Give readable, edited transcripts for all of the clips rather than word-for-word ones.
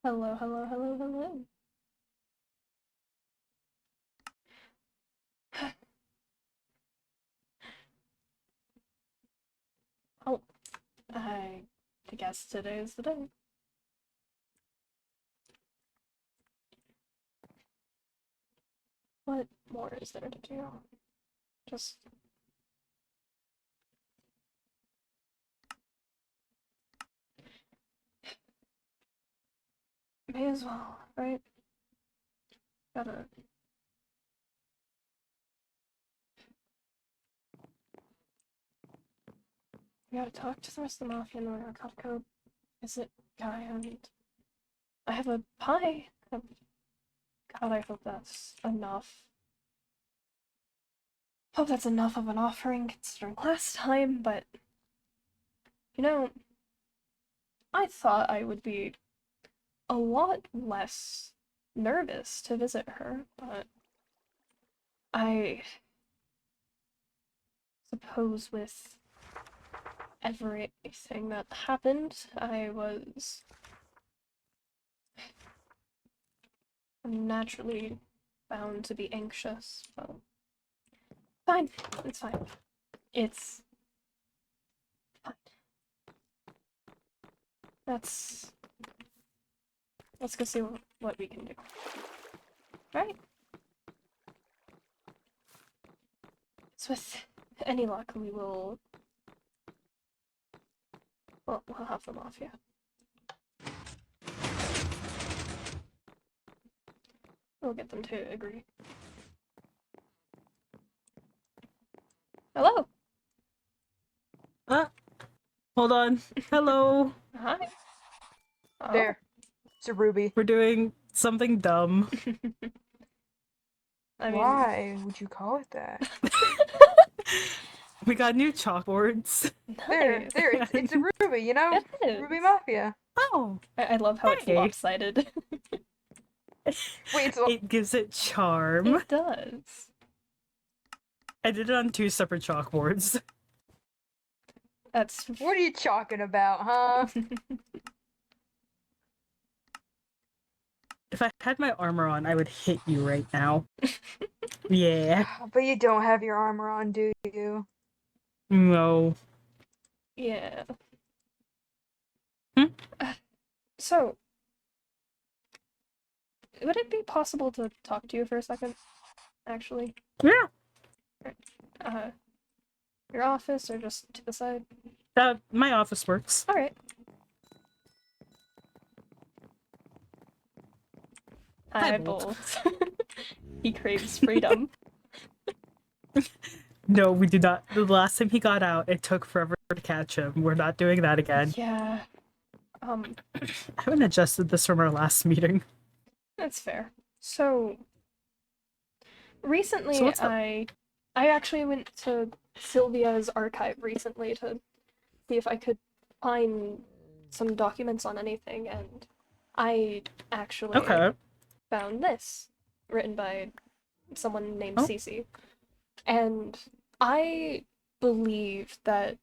Hello, hello, hello, hello. Oh, I guess today is the day. What more is there to do? Just may as well, right? Gotta we gotta talk to the rest of the mafia and then I gotta go visit Guy and I have a pie. God, I hope that's enough. Hope that's enough of an offering considering last time, but you know, I thought I would be a lot less nervous to visit her, but I suppose with everything that happened, I was naturally bound to be anxious, but fine, it's fine. It's fine. Let's go see what we can do. Right? So with any luck, we will. Well, we'll have the mafia. We'll get them to agree. Hello. Hold on. Hello. Hi. Oh. There. It's a ruby. We're doing something dumb. I mean, Why would you call it that? We got new chalkboards. nice. It's a ruby, you know? It is. Ruby Mafia. Oh. I love how it's Hey. lopsided. Wait, It gives it charm. It does. I did it on 2 separate chalkboards. That's what are you talking about, huh? If I had my armor on, I would hit you right now. Yeah. But you don't have your armor on, do you? No. yeah. Hmm? So, would it be possible to talk to you for a second? Actually, Yeah. uh, your office or just to the side? My office works. All right. Hi, Bolt. Bolt. He craves freedom. No, we do not. The last time he got out, it took forever to catch him. We're not doing that again. Yeah. I haven't adjusted this from our last meeting. That's fair. So, recently So what's up? I actually went to Sylvia's archive recently to see if I could find some documents on anything, and I actually Okay. found this written by someone named Oh. Cece. And I believe that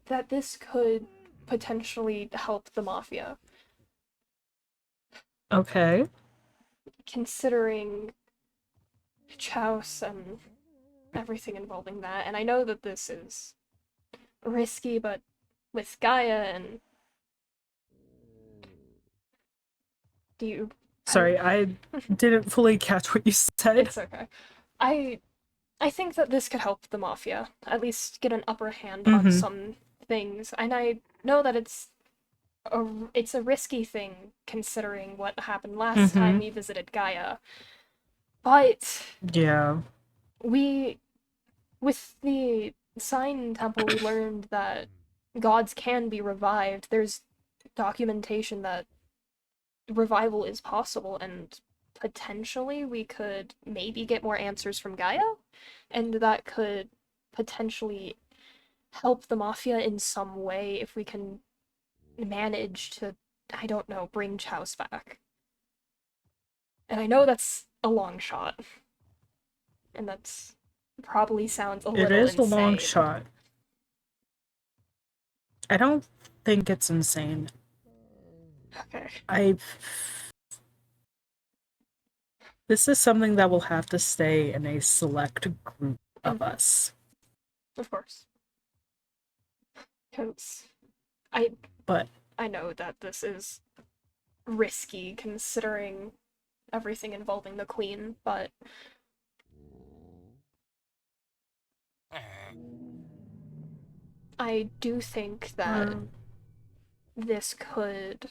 that this could potentially help the mafia, Okay. considering Chouse and everything involving that. And I know that this is risky, but with Gaia and do you Sorry, I didn't fully catch what you said. It's okay. I think that this could help the mafia at least get an upper hand on some things, and I know that it's a risky thing considering what happened last time we visited Gaia, but Yeah. with the Sign Temple, we learned that gods can be revived. There's documentation that revival is possible, and potentially we could maybe get more answers from Gaia, and that could potentially help the mafia in some way if we can manage to, I don't know, bring Chouse back. And I know that's a long shot, and that's probably sounds a It little is a long insane. shot. I don't think it's insane. Okay. This is something that will have to stay in a select group of Mhm. us. Of course. Because I But I know that this is risky considering everything involving the queen, but I do think that um, this could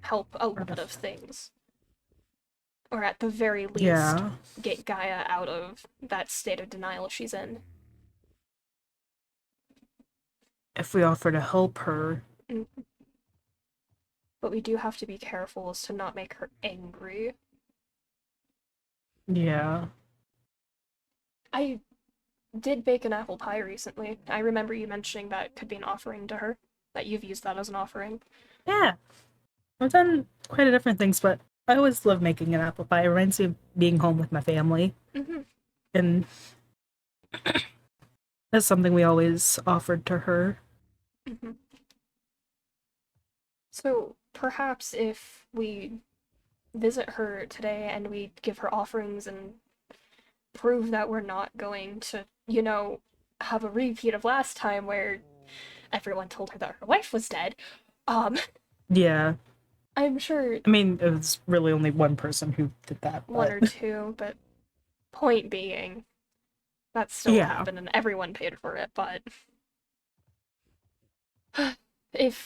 help a lot of things. Or at the very least, yeah, get Gaia out of that state of denial she's in. if we offer to help her, Mm. But we do have to be careful as to not make her angry. yeah. I did bake an apple pie recently. I remember you mentioning that could be an offering to her, that you've used that as an offering. Yeah, I've done quite a different things, but I always love making an apple pie. It reminds me of being home with my family, Mm-hmm. and that's something we always offered to her. Mm-hmm. So perhaps if we visit her today and we give her offerings and prove that we're not going to, have a repeat of last time where everyone told her that her wife was dead, um, Yeah, I'm sure I mean, it was really only one person who did that, one but or two, but point being, that still yeah. happened and everyone paid for it, but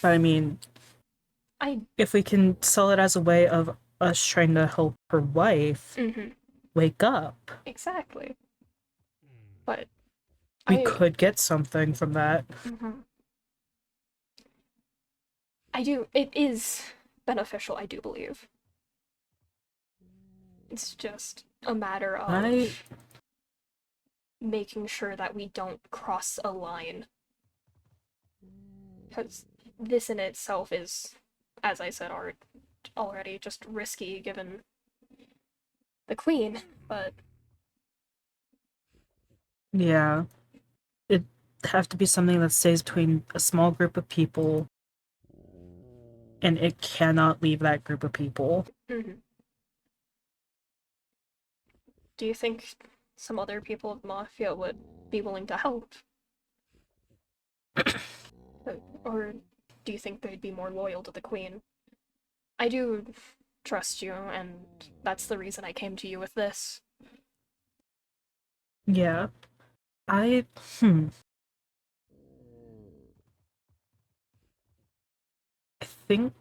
But I if mean, I. if we can sell it as a way of us trying to help her wife Mm-hmm, wake up, exactly. But we I. could get something from that. Mm-hmm, it is beneficial, I do believe. It's just a matter I of making sure that we don't cross a line. Because this in itself is, as I said already, just risky given the queen, but yeah, it have to be something that stays between a small group of people, and it cannot leave that group of people. mm-hmm. Do you think some other people of the Mafia would be willing to help? Or do you think they'd be more loyal to the queen? I do trust you, and that's the reason I came to you with this. Yeah, I hmm. I think.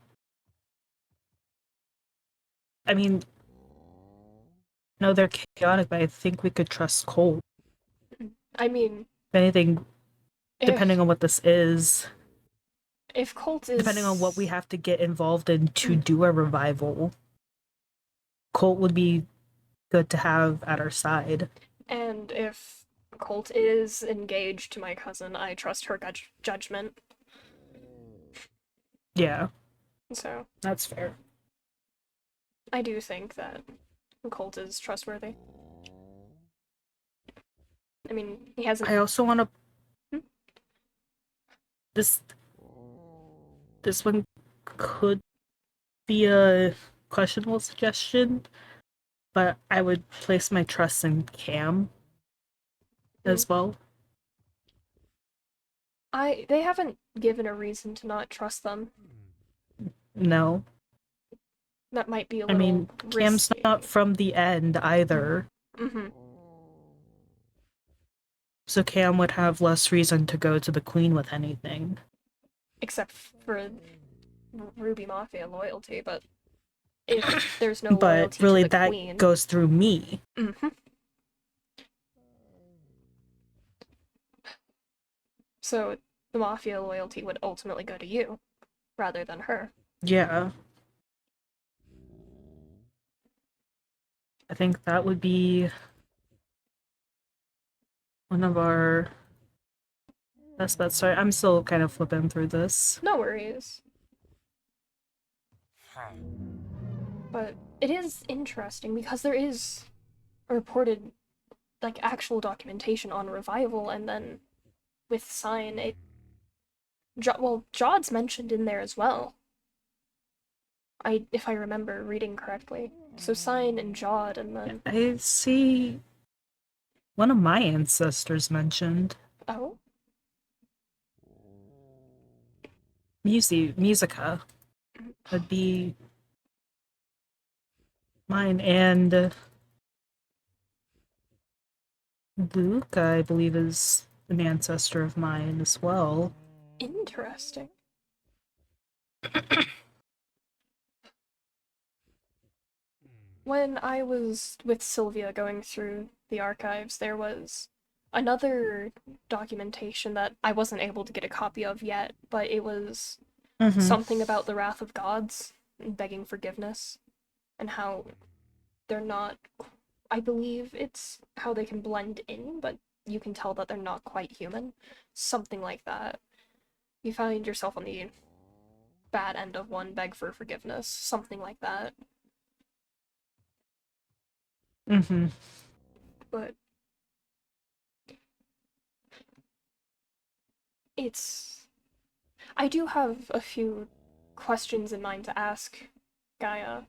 I mean, no, they're chaotic, but I think we could trust Cole. I mean, If anything, depending if on what this is, if Colt depending on what we is. have to get involved in to Mm, do a revival, Colt would be good to have at our side. and if Colt is engaged to my cousin, I trust her judgment. Yeah, So that's fair. I do think that Colt is trustworthy. I mean, he hasn't. I also want to Hmm? this this one could be a questionable suggestion, but I would place my trust in Cam Hmm. as well. They haven't given a reason to not trust them. No, That might be a I little mean Cam's not risky. from the end either, Mm-hmm. so Cam would have less reason to go to the Queen with anything. Except for Ruby Mafia loyalty, but if there's no But loyalty to really, the that queen, goes through me. mm-hmm. So the Mafia loyalty would ultimately go to you rather than her. Yeah, I think that would be one of our best bets. Sorry, I'm still kind of flipping through this. No worries. But it is interesting because there is a reported, like, actual documentation on revival, and then with Sign, Jod's mentioned in there as well. if I remember reading correctly. So Sign and Jod, and then I see one of my ancestors mentioned. oh, Musica would be mine, and Luke, I believe, is an ancestor of mine as well. interesting. When I was with Sylvia going through the archives, there was another documentation that I wasn't able to get a copy of yet, but it was something about the wrath of gods and begging forgiveness, and how they're not. I believe it's how they can blend in, but you can tell that they're not quite human. Something like that. You find yourself on the bad end of one, beg for forgiveness. Something like that. Mm-hmm. But it's. I do have a few questions in mind to ask Gaia,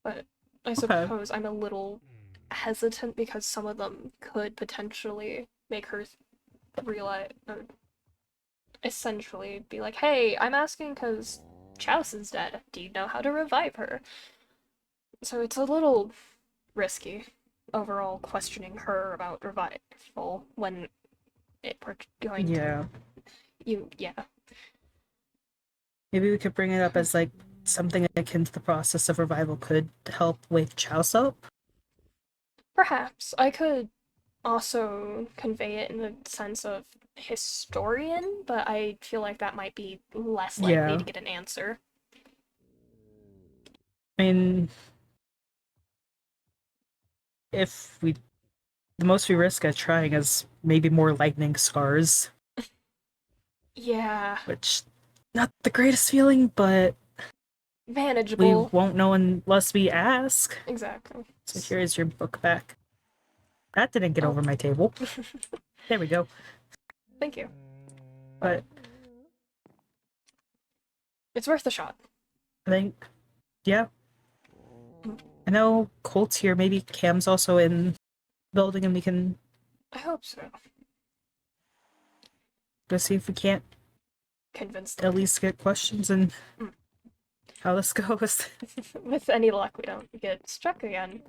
but I suppose I'm a little hesitant because some of them could potentially make her realize, or essentially be like, hey, I'm asking because Chouse is dead. Do you know how to revive her? So it's a little risky overall questioning her about revival when we're going to. Yeah. Maybe we could bring it up as like something akin to the process of revival could help wake Chouse up. Perhaps. I could also convey it in the sense of historian, but I feel like that might be less likely to get an answer. I mean, the most we risk at trying is maybe more lightning scars. Yeah. Which, not the greatest feeling, but manageable. We won't know unless we ask. Exactly. So here's your book back. That didn't get over my table. There we go. Thank you. But it's worth a shot. I think, yeah. I know Colt's here. Maybe Cam's also in the building, and we can. I hope so. Go see if we can't convince them. At least get questions and how this goes. With any luck, we don't get struck again.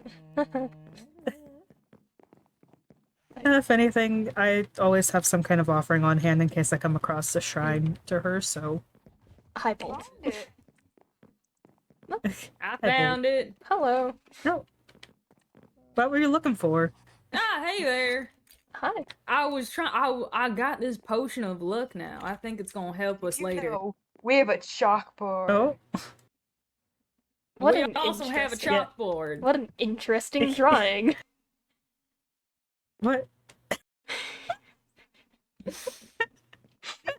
And if anything, I always have some kind of offering on hand in case I come across a shrine to her, so. Hi, Bolt. I found it. Hello. No. What were you looking for? Ah, hey there. Hi. I got this potion of luck now. I think it's gonna help us later. We have a chalkboard. Oh. What we an also have a chalkboard. What an interesting drawing. What?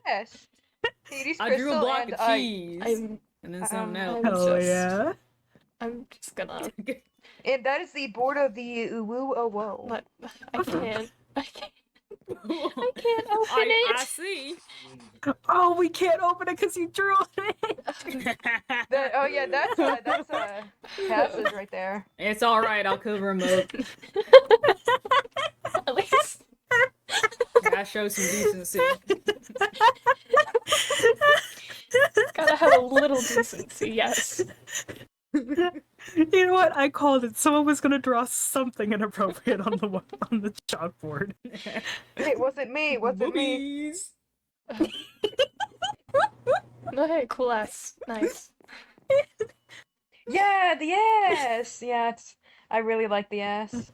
Yes. Hades I drew a crystal block and of cheese. I'm and then something else. Oh, yeah. I'm just gonna. And that is the board of the Uwu-Oh-Woe. But I can't. I can't open it. I see. Oh, we can't open it because you drew on it. Oh yeah, that's passes right there. It's all right. I'll cover him up. At least. Gotta show some decency. Gotta have a little decency, yes. You know what? I called it. Someone was gonna draw something inappropriate on the chalkboard. It wasn't me. It wasn't me. No, hey, cool ass. Nice. Yeah, the ass. Yeah, I really like the ass.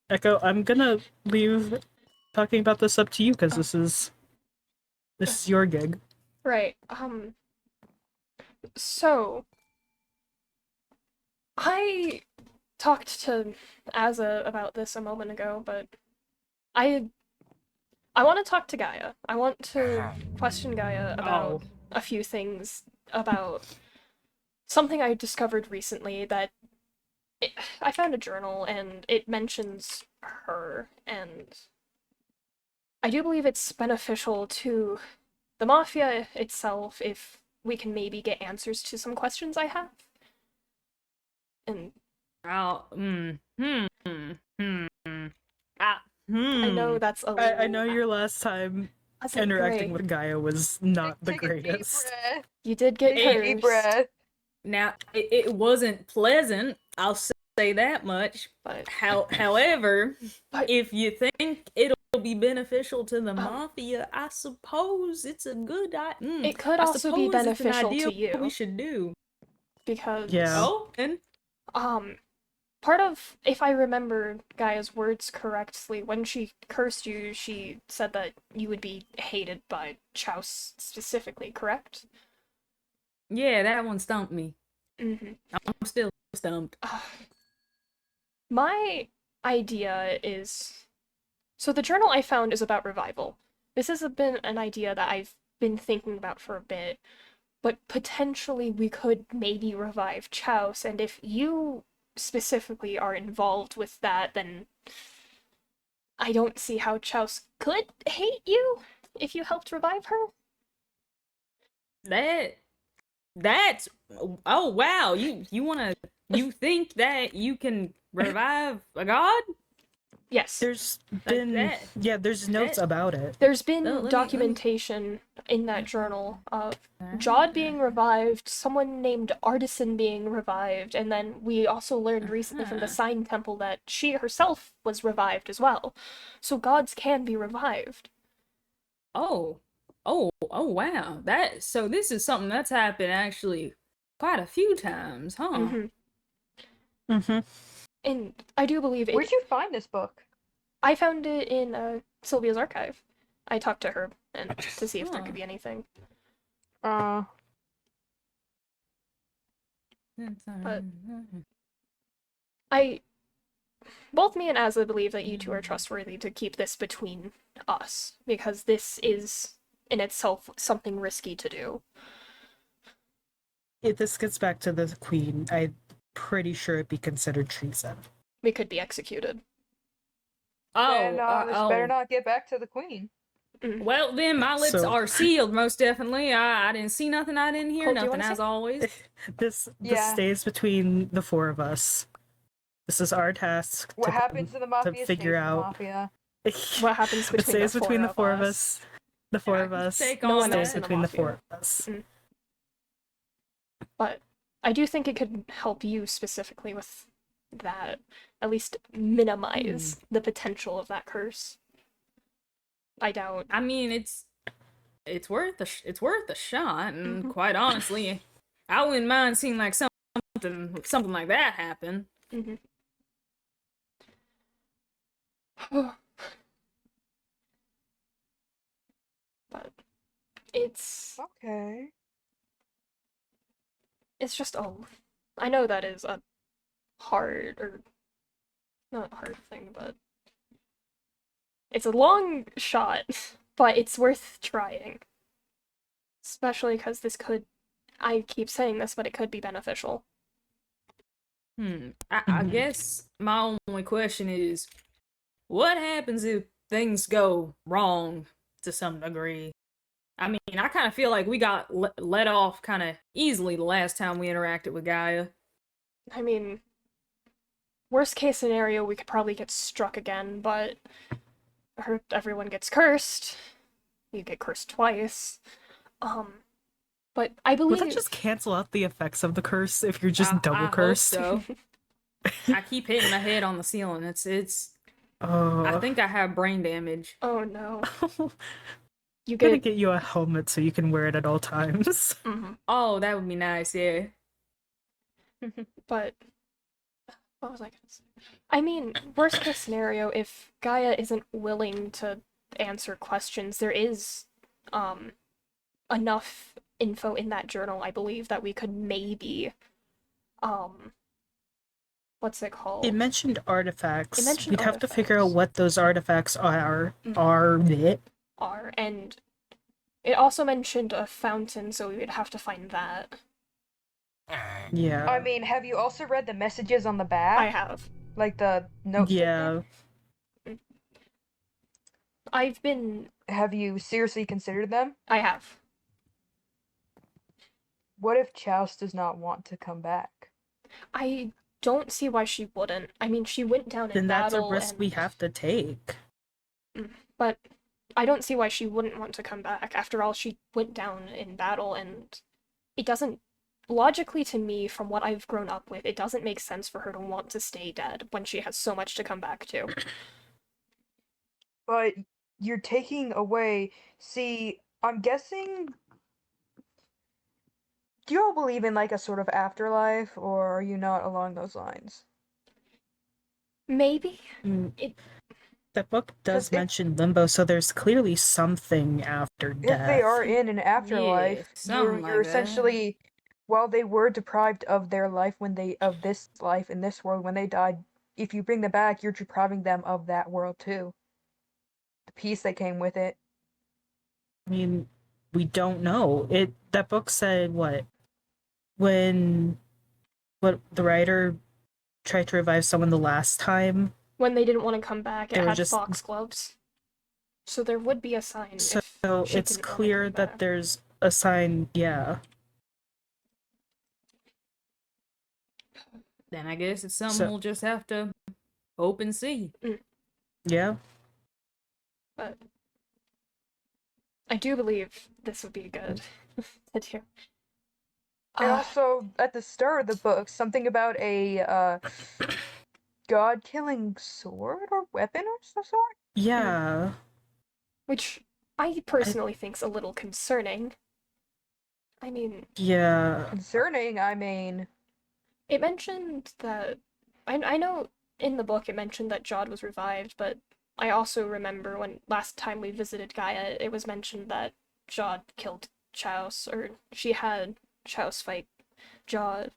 Echo, I'm gonna leave talking about this up to you because this is your gig. Right. So I talked to Azza about this a moment ago, but I want to talk to Gaia. I want to question Gaia about a few things, about something I discovered recently that I found a journal and it mentions her, and I do believe it's beneficial to the Mafia itself if we can maybe get answers to some questions I have. And Oh, I know that's a little... I know your last time wasn't interacting great. with Gaia was not the Take a deep greatest. breath. You did get Take a deep cursed. breath. Now, it wasn't pleasant, I'll say that much. But However, But- if you think it'll be beneficial to the Mafia, I suppose it's a good idea. it could I also be suppose it's an beneficial idea to you we should do. because Yeah. Oh, and part of, if I remember Gaia's words correctly, when she cursed you, she said that you would be hated by Chouse specifically, correct? yeah, that one stumped me. Mm-hmm. I'm still stumped. My idea is... So the journal I found is about revival. This has been an idea that I've been thinking about for a bit, but potentially we could maybe revive Chouse, and if you specifically are involved with that, then I don't see how Chouse could hate you if you helped revive her. That's oh wow, you think that you can revive a god? Yes. There's Like been that. there's notes about it. There's been Oh, let me- documentation in that journal of Jod being revived, someone named Artisan being revived, and then we also learned recently from the Sign Temple that she herself was revived as well. So gods can be revived. Oh wow. So this is something that's happened actually quite a few times, huh? Mm-hmm. Mm-hmm. And I do believe it. Where'd you find this book? I found it in Sylvia's archive. I talked to her and to see if there Huh. could be anything. But both me and Azla believe that you two are trustworthy to keep this between us, because this is in itself something risky to do. If this gets back to the queen, I'm pretty sure it'd be considered treason. We could be executed. Then this better not get back to the queen. Well, then my lips So- are sealed, most definitely. I didn't see nothing, I didn't hear Cole, do you nothing, wanna as say? always. This Yeah. stays between the four of us. This is our task What to happens to the mafia figure stays in the out. mafia. What happens It between stays the between the four four of of us? us. The four I of can us. take No on one else Stays in the between the mafia. four of us. But I do think it could help you specifically with that. At least minimize the potential of that curse. I doubt. I mean, it's worth a shot, and quite honestly, I wouldn't mind seeing like something like that happen. Mm-hmm. But it's Okay. just I know that is a hard, or not hard thing, but it's a long shot, but it's worth trying. Especially because this could, I keep saying this, but it could be beneficial. I guess my only question is, what happens if things go wrong to some degree? I mean, I kind of feel like we got let off kind of easily the last time we interacted with Gaia. I mean, worst case scenario, we could probably get struck again, but everyone gets cursed. You get cursed twice. But I Would believe that just cancel out the effects of the curse if you're just double I hope cursed? so. I keep hitting my head on the ceiling. It's. Oh, I think I have brain damage. Oh no. You I'm gonna get get you a helmet so you can wear it at all times. Oh, that would be nice. Yeah. But what was I gonna say? I mean, worst case scenario, if Gaia isn't willing to answer questions, there is enough info in that journal, I believe, that we could maybe what's it called? It mentioned artifacts. It mentioned We'd have to figure out artifacts. what those artifacts are. Are it? And it also mentioned a fountain, so we would have to find that. Yeah. I mean, have you also read the messages on the back? I have. Like the notes. Yeah. I've been. Have you seriously considered them? I have. What if Chouse does not want to come back? I don't see why she wouldn't. I mean, she went down in Then that's a battle risk and. we have to take. But I don't see why she wouldn't want to come back. After all, she went down in battle, and it doesn't. Logically, to me, from what I've grown up with, it doesn't make sense for her to want to stay dead when she has so much to come back to. But you're taking away. See, I'm guessing. Do you all believe in like a sort of afterlife, or are you not along those lines? Maybe. Mm, It- The book 'Cause does mention limbo, so there's clearly something after if death. they are in an afterlife, something you're like that. essentially, while they were deprived of their life when they of this life in this world when they died, if you bring them back, you're depriving them of that world too. The peace that came with it. I mean, we don't know. That book said what? When what the writer tried to revive someone the last time, When they didn't want to come back, it They were had just- foxgloves. So there would be a sign so if she it's didn't wanna clear come that back. there's a sign, yeah. Then I guess it's something So- we'll just have to hope and see. Yeah. But I do believe this would be good to do. And Uh, also, at the start of the book, something about a god-killing sword or weapon or some sort. Yeah. which I personally think's a little concerning. I mean, Yeah. Concerning, I mean, it mentioned that I know in the book it mentioned that Jod was revived, but I also remember when last time we visited Gaia, it was mentioned that Jod killed Chaos, or she had Chaos fight Jod.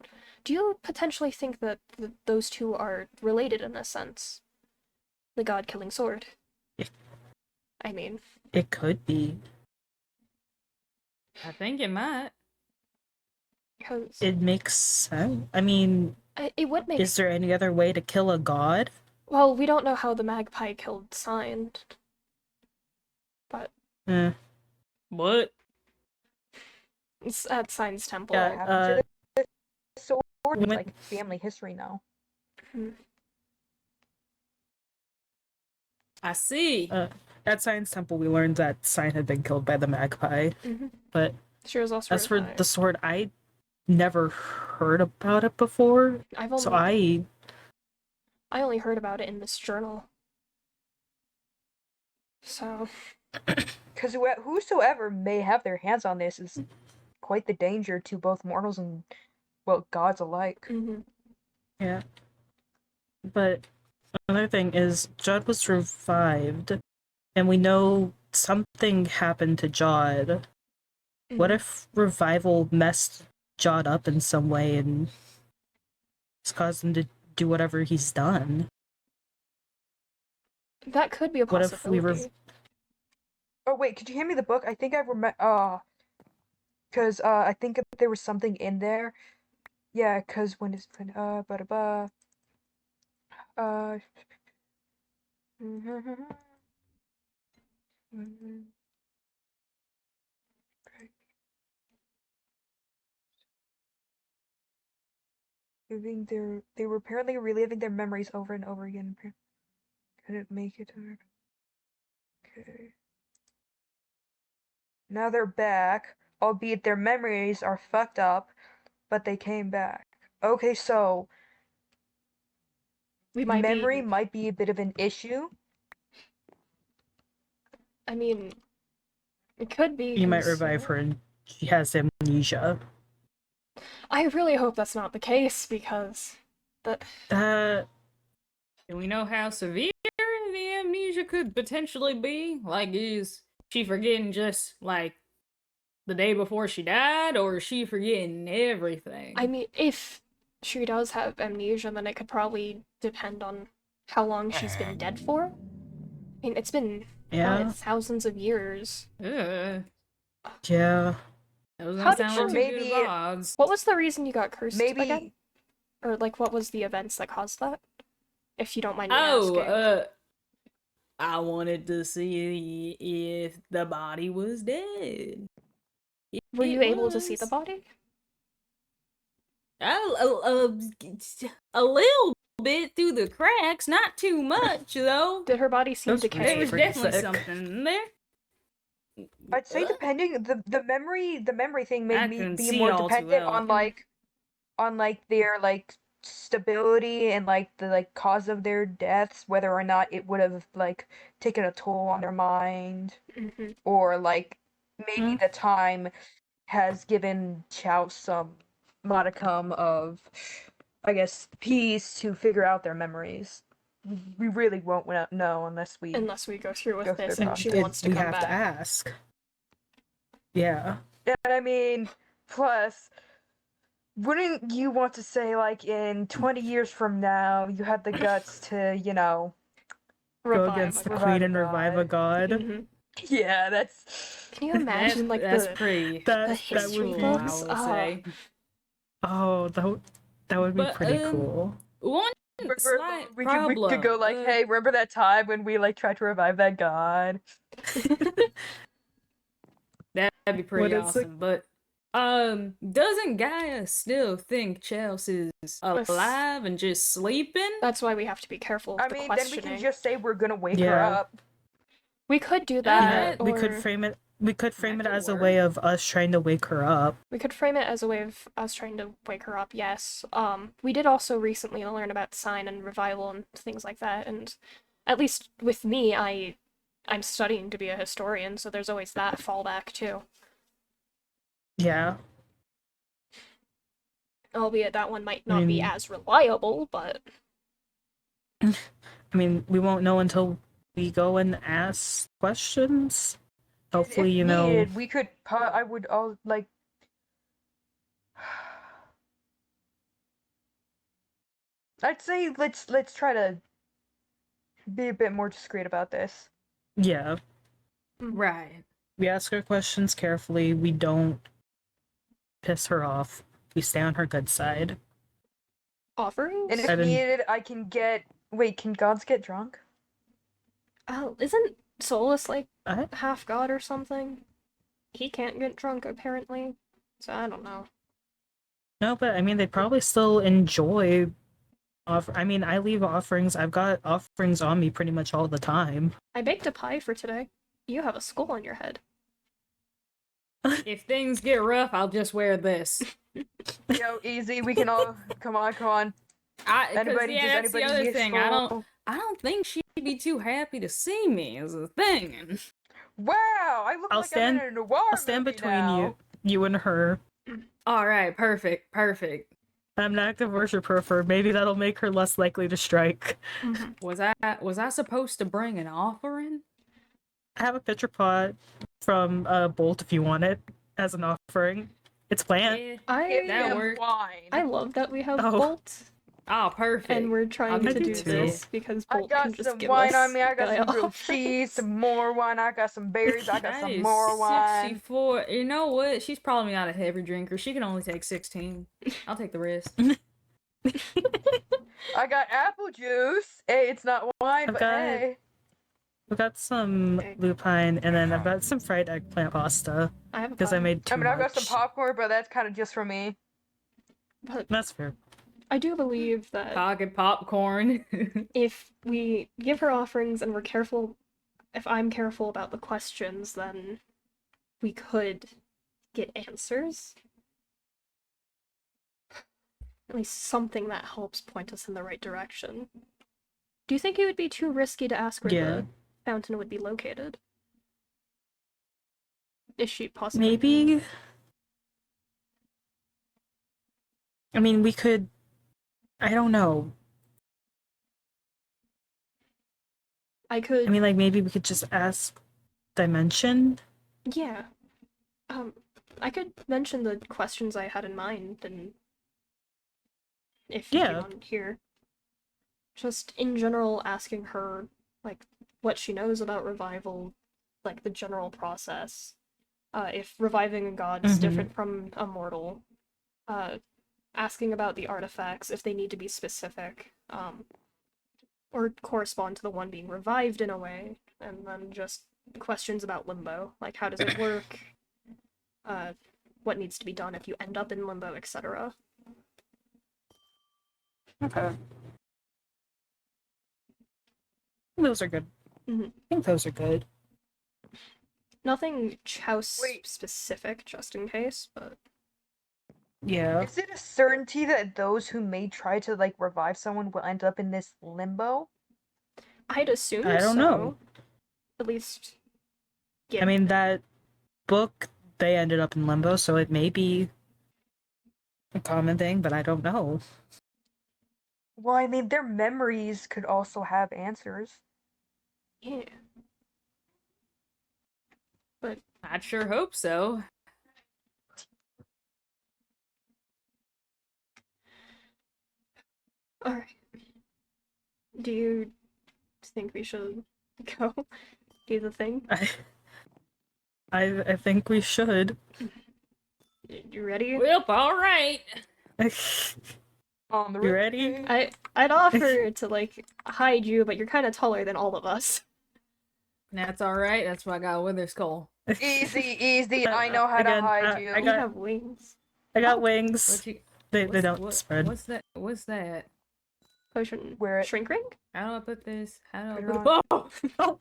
Do you potentially think that those two are related in a sense? The god-killing sword. It- I mean, It could be. I think it might. because It makes sense. I mean, it would make is there any other way to kill a god? Well, we don't know how the magpie killed Sign, but Eh. What? it's at Sign's temple. Yeah, what happened to the sword? It's when- like family history now. I see. At Science Temple, we learned that Sign had been killed by the magpie. Mhm. But She was also as for revived. the sword, I never heard about it before. I've So only I only heard about it in this journal. So Because whosoever may have their hands on this is quite the danger to both mortals and, well, gods alike. mhm. Yeah. But another thing is, Judd was revived, and we know something happened to Jod. What Mhm. if revival messed Jod up in some way and just caused him to do whatever he's done? That could be a What if we possibility. Oh wait, could you hand me the book? I think I remember. Cause I think there was something in there. Yeah, cause when it's uh. They were apparently reliving their memories over and over again. Couldn't make it. Okay. Now they're back, albeit their memories are fucked up, but they came back. Okay, so We might memory be. might be a bit of an issue. I mean, it could be. You might revive her and she has amnesia. I really hope that's not the case because that. Do we know how severe the amnesia could potentially be? Like, is she forgetting just, like, the day before she died, or is she forgetting everything? I mean, if she does have amnesia, then it could probably depend on how long she's been dead for. I mean, it's been Yeah. thousands of years. Ugh. Yeah. Those How don't did sound like you- too good Maybe- of odds. What was the reason you got cursed Maybe again? Or, like, what was the events that caused that? If you don't mind me Oh, asking. I wanted to see if the body was dead. Were you It able to see the was. body? A little bit through the cracks, not too much though. Did her body seem That's decayed? There was pretty definitely sick. something in there. I'd say depending the memory thing made I me couldn't be see more all too dependent well. on their like stability and like the like cause of their deaths, whether or not it would have like taken a toll on their mind, Mm-hmm. or like maybe Mm. the time has given Chow some modicum of, I guess, peace to figure out their memories. We really won't know unless we Unless we go through Go with through this the and she process. wants to We come have back. to ask. Yeah. And I mean, plus, wouldn't you want to say, like, in 20 years from now, you had the guts to, you know, Go Revive against the a god. queen and revive a god. Mhm. yeah, that's. Can you imagine, like, that's the pretty the That history would be. books? I will say. Oh, that would be But, pretty cool. One slight We problem. could go, like, hey, remember that time when we, like, tried to revive that god? That'd be pretty What is it? awesome. But doesn't Gaia still think Chelsea's alive and just sleeping? That's why we have to be careful of I the mean, then we questioning. can just say we're gonna wake her Yeah. up. We could do Yeah, that, we or could frame it. We could frame it could as a work. way of us trying to wake her up. we could frame it as a way of us trying to wake her up. Yes. We did also recently learn about sign and revival and things like that, and at least with me, I'm studying to be a historian, so there's always that fallback too. Yeah. Albeit that one might I not be mean- as reliable, but I mean, we won't know until we go and ask questions. Hopefully, If you know. needed, we could. I would all like. I'd say let's try to be a bit more discreet about this. Yeah. Right. We ask her questions carefully. We don't piss her off. We stay on her good side. offerings? And if I didn't- needed, I can get. Wait, can gods get drunk? Oh, isn't Solus like I, half god or something? He can't get drunk apparently, so I don't know. no, but I mean, they probably still enjoy. I mean, I leave offerings. I've got offerings on me pretty much all the time. I baked a pie for today. You have a skull on your head. If things get rough, I'll just wear this. Yo, easy. We can all come on. Anybody? Yeah, Does that's the anybody other need a thing. skull? I don't think she'd be too happy to see me as a thing. Wow, I look I'll like stand- I'm in a noir I'll stand movie between now. you and her. All right, perfect. I'm an active worshiper for. Maybe that'll make her less likely to strike. Was I supposed to bring an offering? I have a pitcher pot from Bolt if you want it as an offering. It's plant. Yeah. Give That him worked. wine. I love that we have Oh. Bolt, Oh, perfect. and we're trying I'll to do do too. this because I Bolt got can just some give wine us on me. I got Gaia some grilled offerings. cheese, some more wine. I got some berries. I got That some is more wine. 64. You know what? She's probably not a heavy drinker. She can only take 16. I'll take the rest. I got apple juice. Hey, it's not wine, I've but got- hey. I've got some Okay. lupine, and then I've got some fried eggplant pasta I have a because I pie, made too I mean, I've got some much. popcorn, but that's kind of just for me. but That's fair. I do believe that Pocket popcorn. if we give her offerings and we're careful, if I'm careful about the questions, then we could get answers. At least something that helps point us in the right direction. Do you think it would be too risky to ask where Yeah. the fountain would be located? Is she possibly? Maybe. I mean, we could. I don't know. I could. I mean, like maybe we could just ask Dimension. Yeah. I could mention the questions I had in mind, and if you Yeah. want to hear. Just in general, asking her, like, what she knows about revival, like, the general process. if reviving a god is Mhm. different from a mortal, asking about the artifacts, if they need to be specific, or correspond to the one being revived in a way, and then just questions about limbo, like how does it work, what needs to be done if you end up in limbo, etc. Okay. Those are good. Mhm. I think those are good. Nothing Chouse Wait. specific, just in case, but Yeah. Is it a certainty that those who may try to like revive someone will end up in this limbo? I'd assume I don't so. know. At least, I mean, that book, they ended up in limbo, so it may be a common thing, but I don't know. Well, I mean, their memories could also have answers. yeah. But I'd sure hope so. alright. Do you think we should go do the thing? I think we should. You ready? Well, all right. On the You ready? I'd offer to like hide you, but you're kind of taller than all of us. That's all right. That's why I got Wither Skull. Easy, easy. I know how to Again, hide you. I You got- have wings. I got Oh. wings. What you? They what's- don't spread. What's that? What's that? Potion. Wear it. Shrink ring? How do I put this? How Put do it I put? Oh, Oh,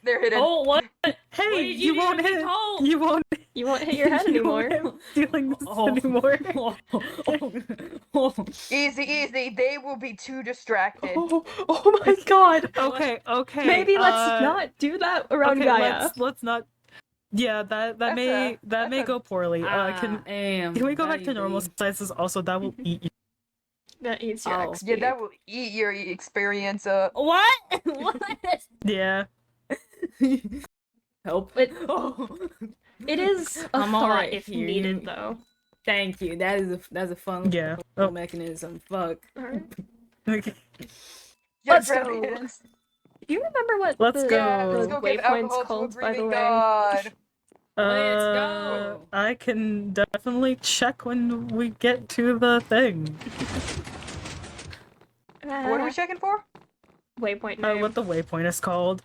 They're hidden. oh, what? hey, What did you do won't to me, hit. Cole? You won't. You won't hit your head you anymore. won't have feelings Oh. anymore. Oh. Easy, easy. They will be too distracted. Oh my god. Okay. Maybe let's not do that around Okay, Gaia. let's not. Yeah, that That's may a- that may that's a- go poorly. I Can am we go back to normal baby. sizes? Also, that will eat you. That eats your Oh. XP. Yeah, that will eat your experience up. What? What? Yeah. Help. But Oh. it is a I'm thought alright if here, needed, you- though. Thank you. That's a fun Yeah. little Oh. mechanism. Fuck. Alright. Okay. Yeah, Let's go. brilliant. Do you remember what Let's the, go. Yeah, let's the go give waypoint's alcohol to a called, by the grieving way? god. Let's go. I can definitely check when we get to the thing. What are we checking for? Waypoint name. What the waypoint is called.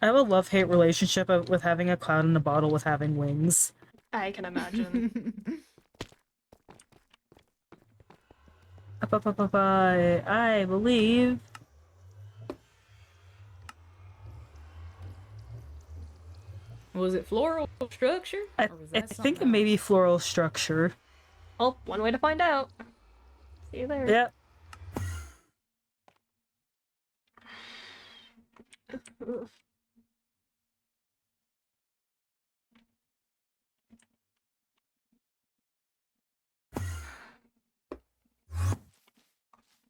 I have a love-hate relationship with having a cloud in a bottle with having wings. I can imagine. I believe. Was it floral structure? I Or was that think it something may be else? floral structure. Well, one way to find out. See you there. Yep. Oof.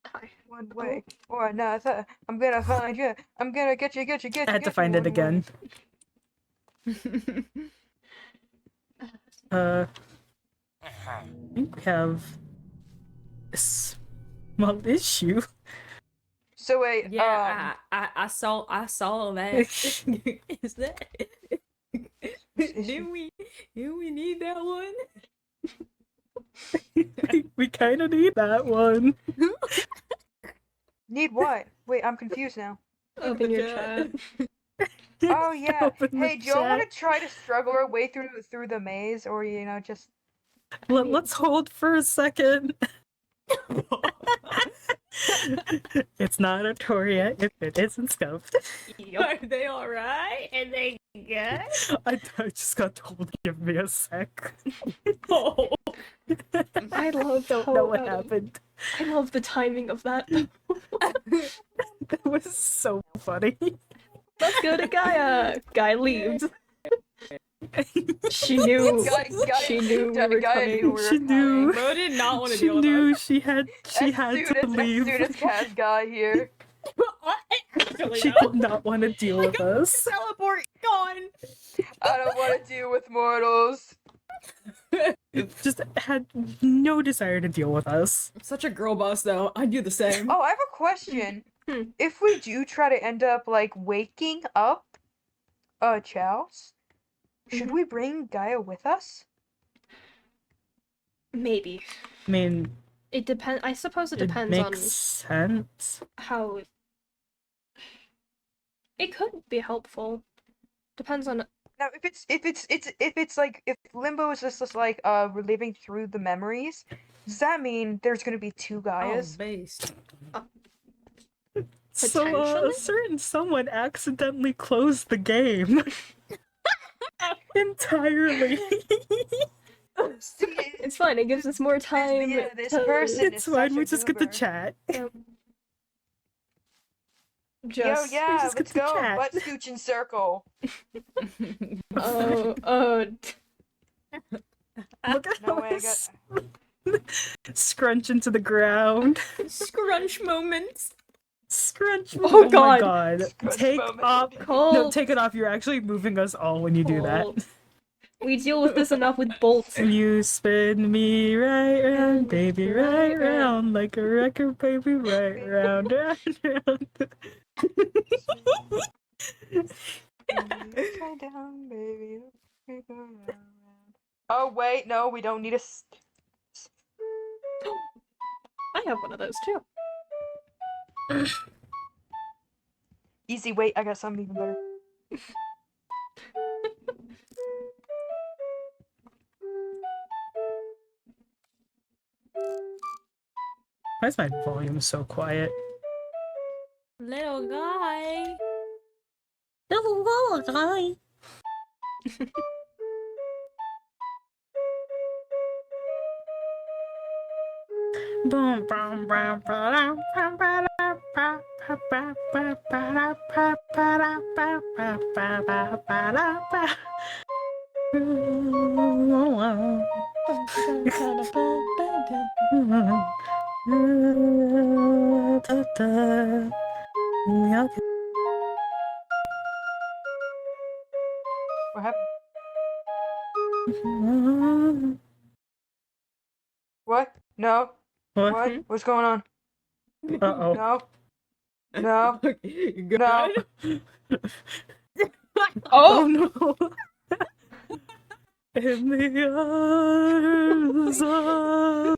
Hi. One way or another. I'm gonna find you. I'm gonna get you. I had to find it again. I think we have a small issue. So wait, Yeah, I saw that. Is that? Did we need that one? We kind of need that one. need what? Wait, I'm confused now. Open your chat. Oh yeah. Open the Hey, do y'all want chat. to try to struggle our way through the maze, or just? Let's hold for a second. It's not Artoria if it isn't scuffed. Yup. Are they alright? And they good? I just got told give me a sec. Oh. I love Don't how, know what happened. I love the timing of that. That was so funny. Let's go to Gaia. Guy leaves. She knew. She knew we were Gaia knew coming. we were She knew. coming. Bro did not want to She deal with knew us. she had to leave. As soon as Cass got here. Actually, She no. did not want to deal with us. Teleport gone. I don't want to deal with mortals. just had no desire to deal with us. I'm such a girl boss, though. I do the same. Oh, I have a question. If we do try to end up like waking up Chows, should Mhm. we bring Gaia with us? Maybe. I mean, It depends. I suppose it it depends makes on sense. how. It could be helpful. Depends on. Now, if it's like if Limbo is just like reliving through the memories, does that mean there's gonna be two Oh, Gaias? based. So, Potentially? a certain someone accidentally closed the game entirely. It's fine. It gives us more time. This to... person It's is fine. such We a just get to goober. chat. Yep. Yo, Just. yeah, just get let's to go. chat. Butt scooch in circle. Oh. Look at No how way, I I scrunch into the ground. Scrunch moments. Scrunch. Oh, my God. god. Scrunch Take moment. off. Cole. No, take it off. You're actually moving us all when you do that. Cole. We deal with this enough with bolts. You spin me right round, baby, right round, like a record, baby, right round, round, round. Upside down, baby. Oh wait, no, we don't need a. I have one of those too. Easy. Wait, I got something even better. Why is my volume so quiet? Little guy. Little guy. Boom, boom, boom, ba-dum, bum, ba-dum, ba, ba, ba, ba, ba-da, ba, ba-da, ba, ba, ba, ba, ba-da, ba. What happened? What? No. What? What? What's going on? Uh-oh. No. No. You No. good? Oh no! In the arms of...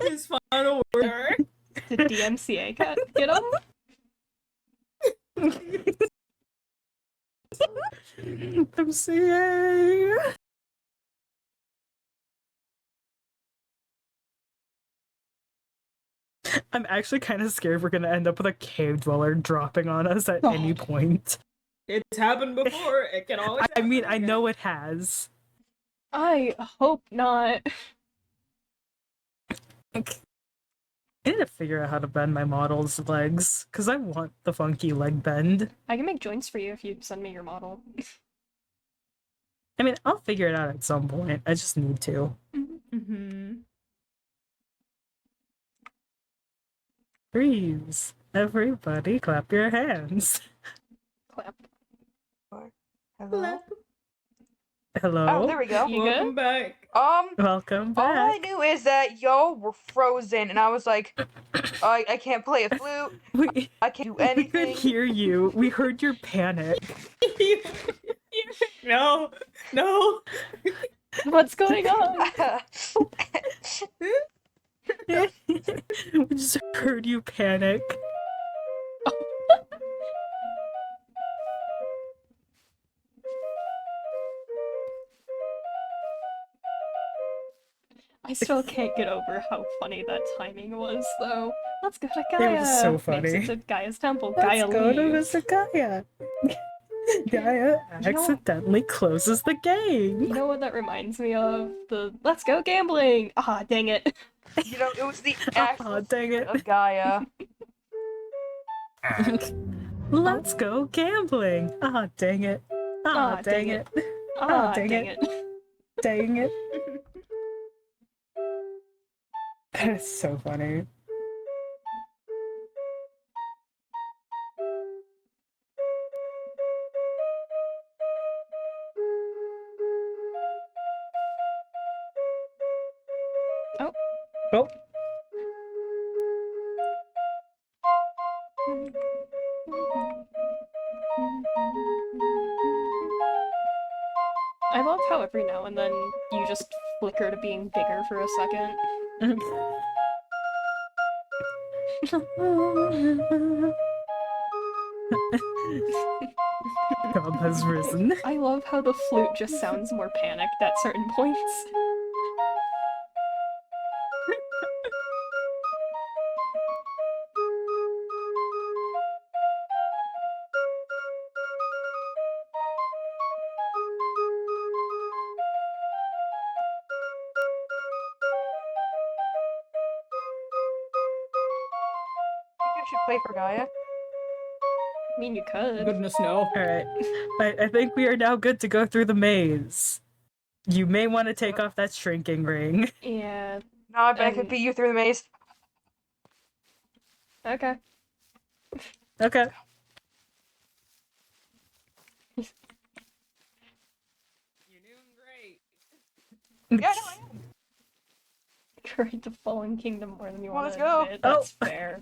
His final word. Did DMCA get him? MCA. I'm actually kind of scared we're gonna end up with a cave dweller dropping on us at any point. It's happened before. It can always I mean, happen I know again. it has. I hope not. I need to figure out how to bend my model's legs, because I want the funky leg bend. I can make joints for you if you send me your model. I mean, I'll figure it out at some point. I just need to. Mm-hmm. Freeze. Everybody clap your hands. Clap. Hello. Hello? Oh, there we go. You Welcome good? back. Welcome All I back. knew is that y'all were frozen, and I was like, I can't play a flute. We I can't do could anything. hear you. We heard your panic. No. No. What's going on? We just heard you panic. I still can't get over how funny that timing was, though. Let's go to It Gaia. was so Makes funny. it to Gaia's temple. Let's Gaia go to leaves. Mr. Gaia. Gaia accidentally closes the game. You know what that reminds me of? The let's go gambling! Ah, dang it. You know, it was the Aw, actual dang it. of Gaia. Let's go gambling. Ah, dang it. Ah, Ah, dang dang it. Ah, dang dang it. it. Dang it. That is so funny. Oh. Oh. I love how every now and then you just flicker to being bigger for a second. God has risen. I love how the flute just sounds more panicked at certain points. I think I should play for Gaia. I mean, you could. Goodness no. Alright. I think we are now good to go through the maze. You may want to take off that shrinking ring. Yeah. Nah, but I could And- beat you through the maze. Okay. Okay. You're doing great. Yeah, no, I am. Tried to Fallen Kingdom more than you Well, want let's to go. admit. That's Oh. fair.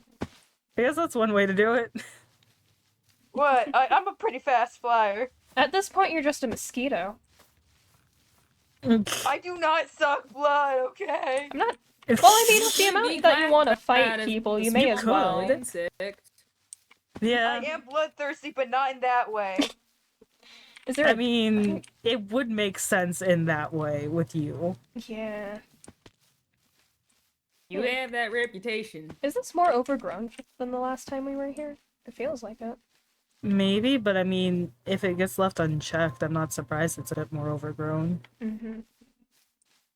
I guess that's one way to do it. What? I'm a pretty fast flyer. At this point, you're just a mosquito. I do not suck blood, okay? I'm not. Well, I mean, with the Could be amount that you want to fight classified as people, a you may as small well. insect. Yeah. I am bloodthirsty, but not in that way. Is there I a... mean, it would make sense in that way with you. Yeah. You have that reputation. Is this more overgrown than the last time we were here? It feels like it. Maybe, but I mean, if it gets left unchecked, I'm not surprised it's a bit more overgrown. Mm-hmm.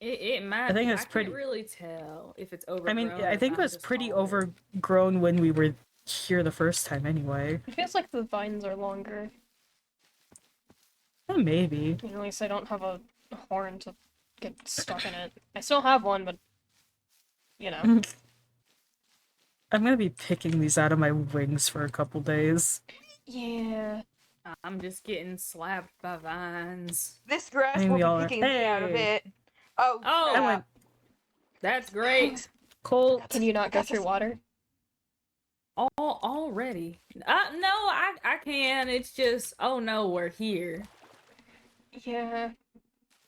It might I think be. it's I pretty- can't really tell if it's I overgrown. mean, or I if think it I'm was just pretty taller. overgrown when we were here the first time anyway. It feels like the vines are longer. Maybe. At least I don't have a horn to get stuck in it. I still have one, but... You know. I'm gonna be picking these out of my wings for a couple days. Yeah. I'm just getting slapped by vines. This grass I mean, will we be all are. picking me out of Hey! it. Oh, Oh, I crap. went That's great. Colt. Can you not go That's a- through water? Already. No, I can. It's just, oh no, we're here. Yeah.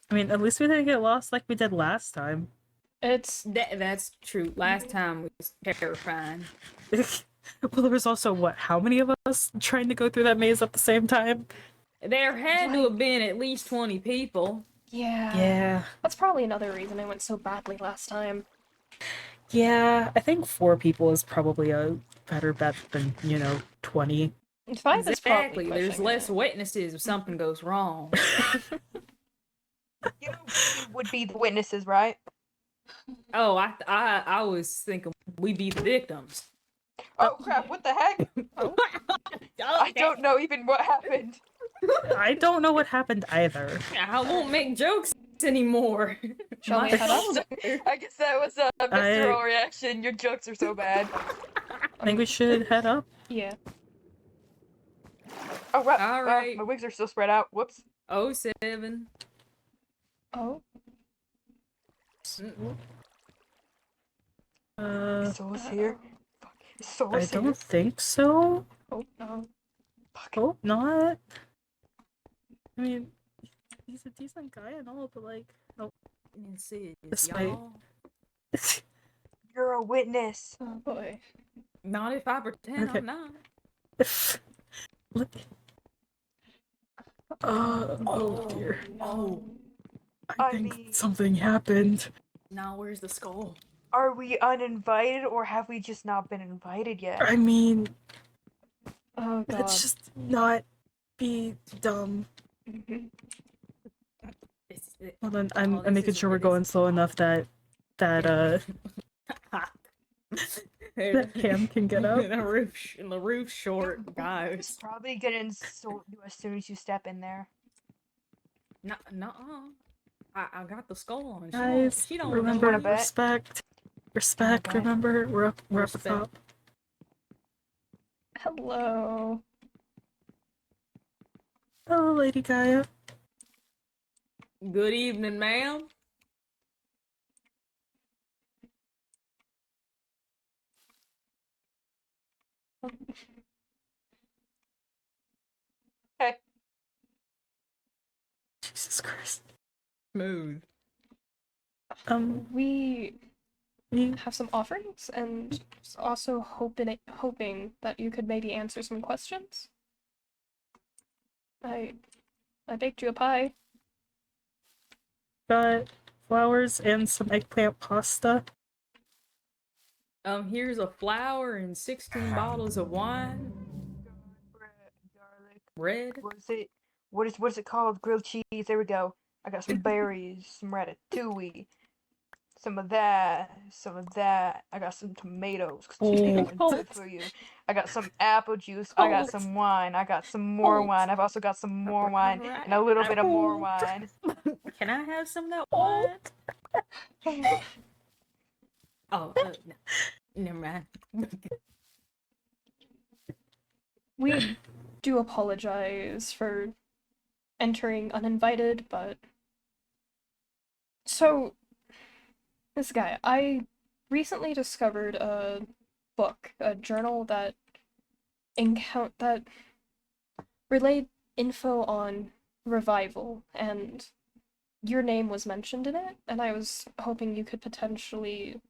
I mean, at least we didn't get lost like we did last time. It's... That's true. Last time was terrifying. Well, there was also, what, how many of us trying to go through that maze at the same time? There had to have been at least 20 people. Yeah. Yeah. That's probably another reason I went so badly last time. Yeah, I think 4 people is probably a better bet than, 20. 5 is probably Exactly. There's pushing less it. witnesses if something goes wrong. You know, we would be the witnesses, right? Oh, I was thinking we'd be the victims. Oh, crap, what the heck? I don't know even what happened. I don't know what happened either. I won't make jokes anymore. Shall we My head up? shoulder. I guess that was a visceral reaction. Your jokes are so bad. I think we should head up. Yeah. Oh, right. All right. My wings are still spread out. Whoops. 07. Oh. Uh, Soul's here. Fuck. Soul's I here. don't think so. Oh, no. Fuck. Hope not. I mean, he's a decent guy and all, but like, oh, This is This way. y'all. You're a witness. Oh, boy. Not if I pretend Okay. I'm not. Look. Oh dear. Oh, I I think mean- something happened. now where's the skull? Are we uninvited or have we just not been invited yet? I mean, Oh, God. let's just not be dumb. Mhm. Hold on, Oh, I'm this making is sure what we're it going is. slow enough that that Cam can get up. The roof short, guys. It's probably gonna insult you as soon as you step in there. No, I got the skull on. Guys, She don't remember wanna bet? respect. Respect, bet? remember? We're up at the Respect. top. Hello. Oh, Lady Gaia. Good evening, ma'am. Jesus Christ. Smooth. We You have some offerings, and also hoping that you could maybe answer some questions. I baked you a pie. got flowers and some eggplant pasta. Here's a flower and 16 bottles of wine. Garlic. Red. What is it? What is it called? Grilled cheese. There we go. I got some berries, some ratatouille, some of that, some of that. I got some tomatoes, 'cause tomatoes are good for you. I got some apple juice. I got some wine. I got some more wine. I've also got some more wine and a little bit of more wine. Can I have some of that wine? Oh, no. Never mind. We do apologize for entering uninvited, but so this guy, I recently discovered a book, a journal that that relayed info on revival, and your name was mentioned in it, and I was hoping you could potentially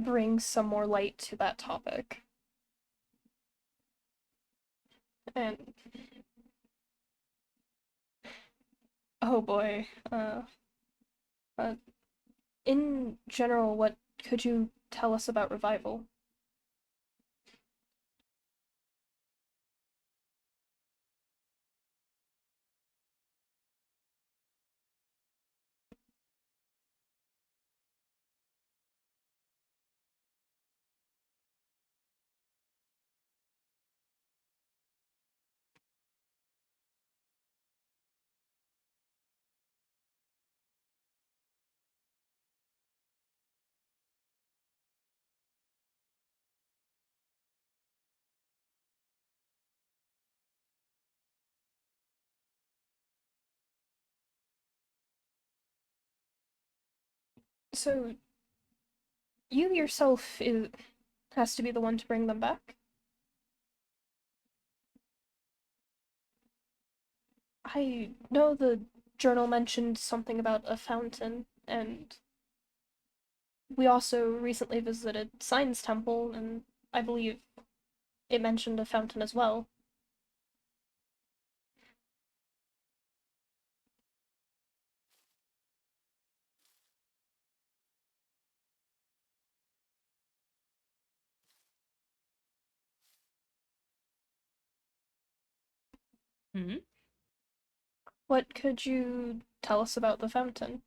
bring some more light to that topic. And oh boy, in general, what could you tell us about revival? So, you yourself has to be the one to bring them back? I know the journal mentioned something about a fountain, and we also recently visited Science Temple, and I believe it mentioned a fountain as well. Hmm? What could you tell us about the fountain?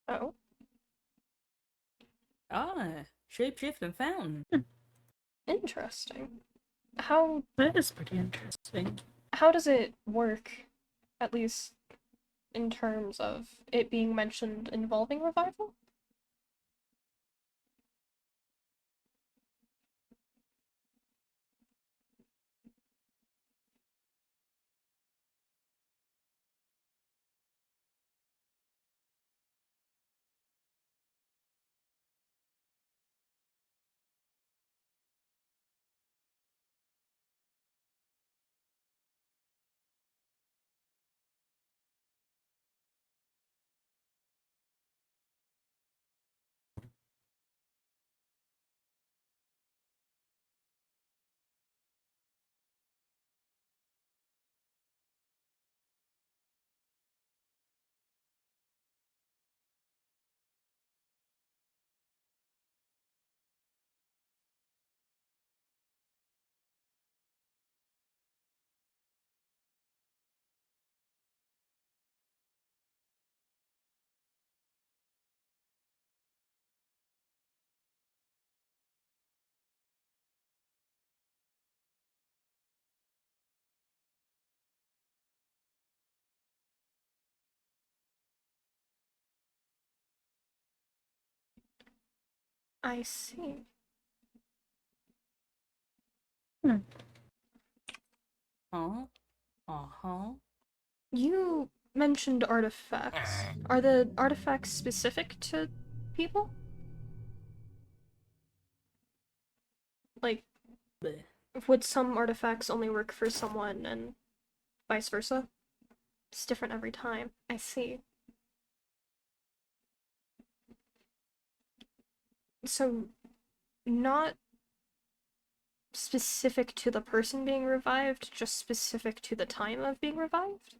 Oh, Ah, shape-shifting fountain. interesting. How That is pretty interesting. how does it work, at least in terms of it being mentioned involving revival? I see. Uh-huh. You mentioned artifacts. Are the artifacts specific to people? Like, Bleh. would some artifacts only work for someone and vice versa? It's different every time. I see. So, not specific to the person being revived, just specific to the time of being revived?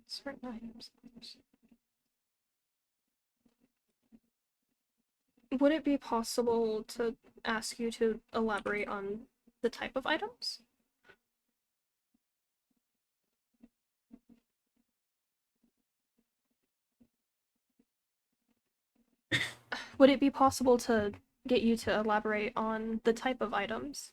Certain items. Would it be possible to ask you to elaborate on the type of items? Would it be possible to get you to elaborate on the type of items?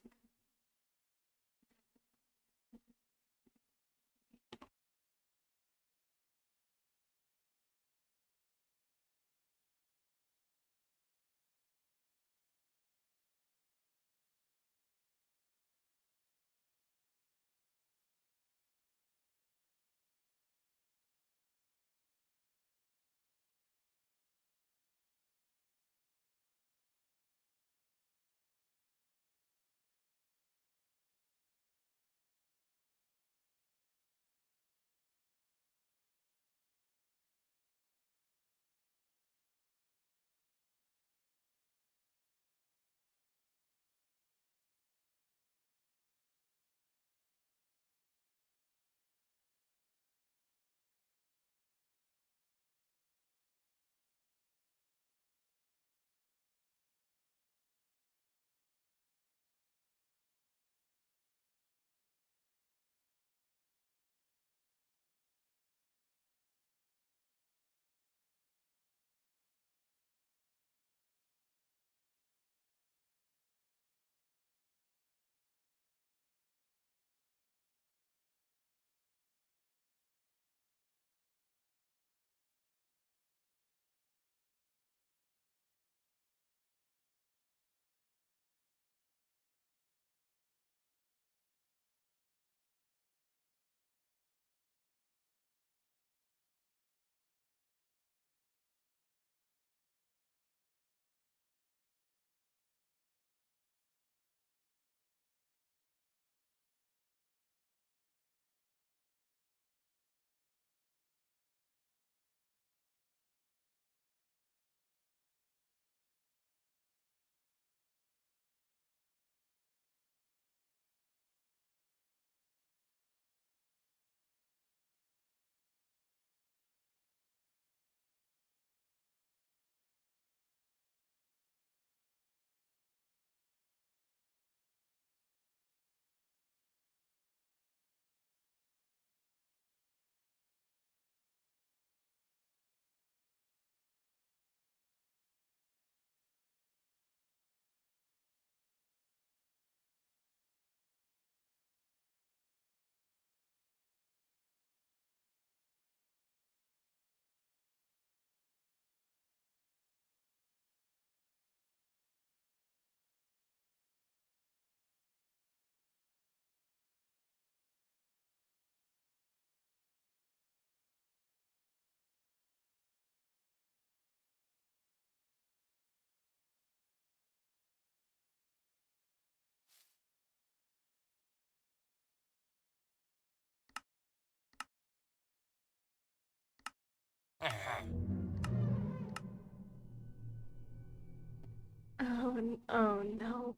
Oh no.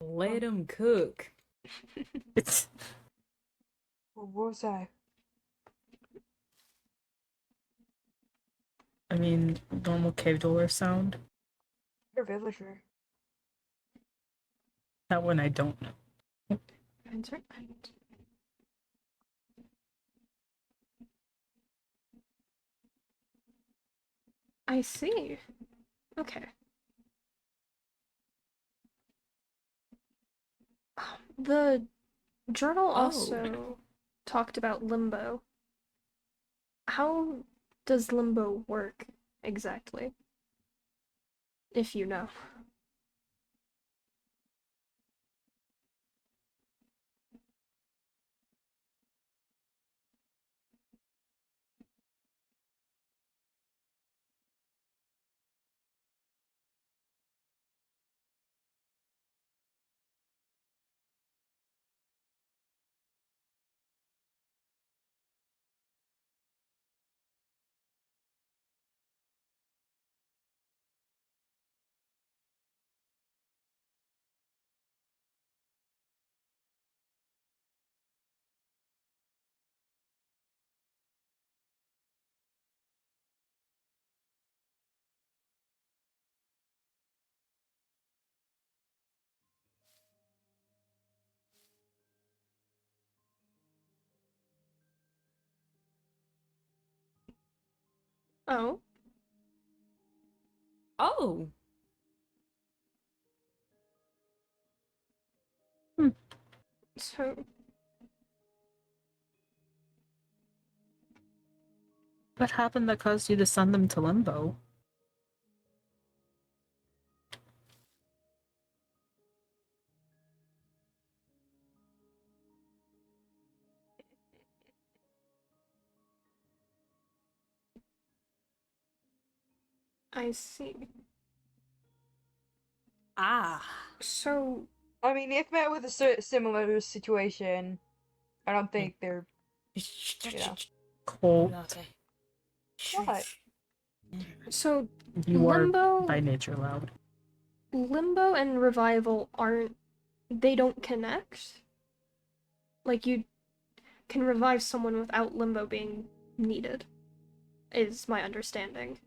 Let him cook. It's What was I? I mean, normal cave dweller sound. You're a villager. That one I don't know. Entertainment. I see. Okay. The journal also talked about limbo. How does limbo work exactly? If you know. Oh, Oh. so What happened that caused you to send them to limbo? I see. Ah. So I mean, if met with a similar situation, I don't think they're. Yeah. Cold. Okay. What? so You are limbo by nature loud. limbo and revival aren't, they don't connect. Like you can revive someone without limbo being needed, is my understanding.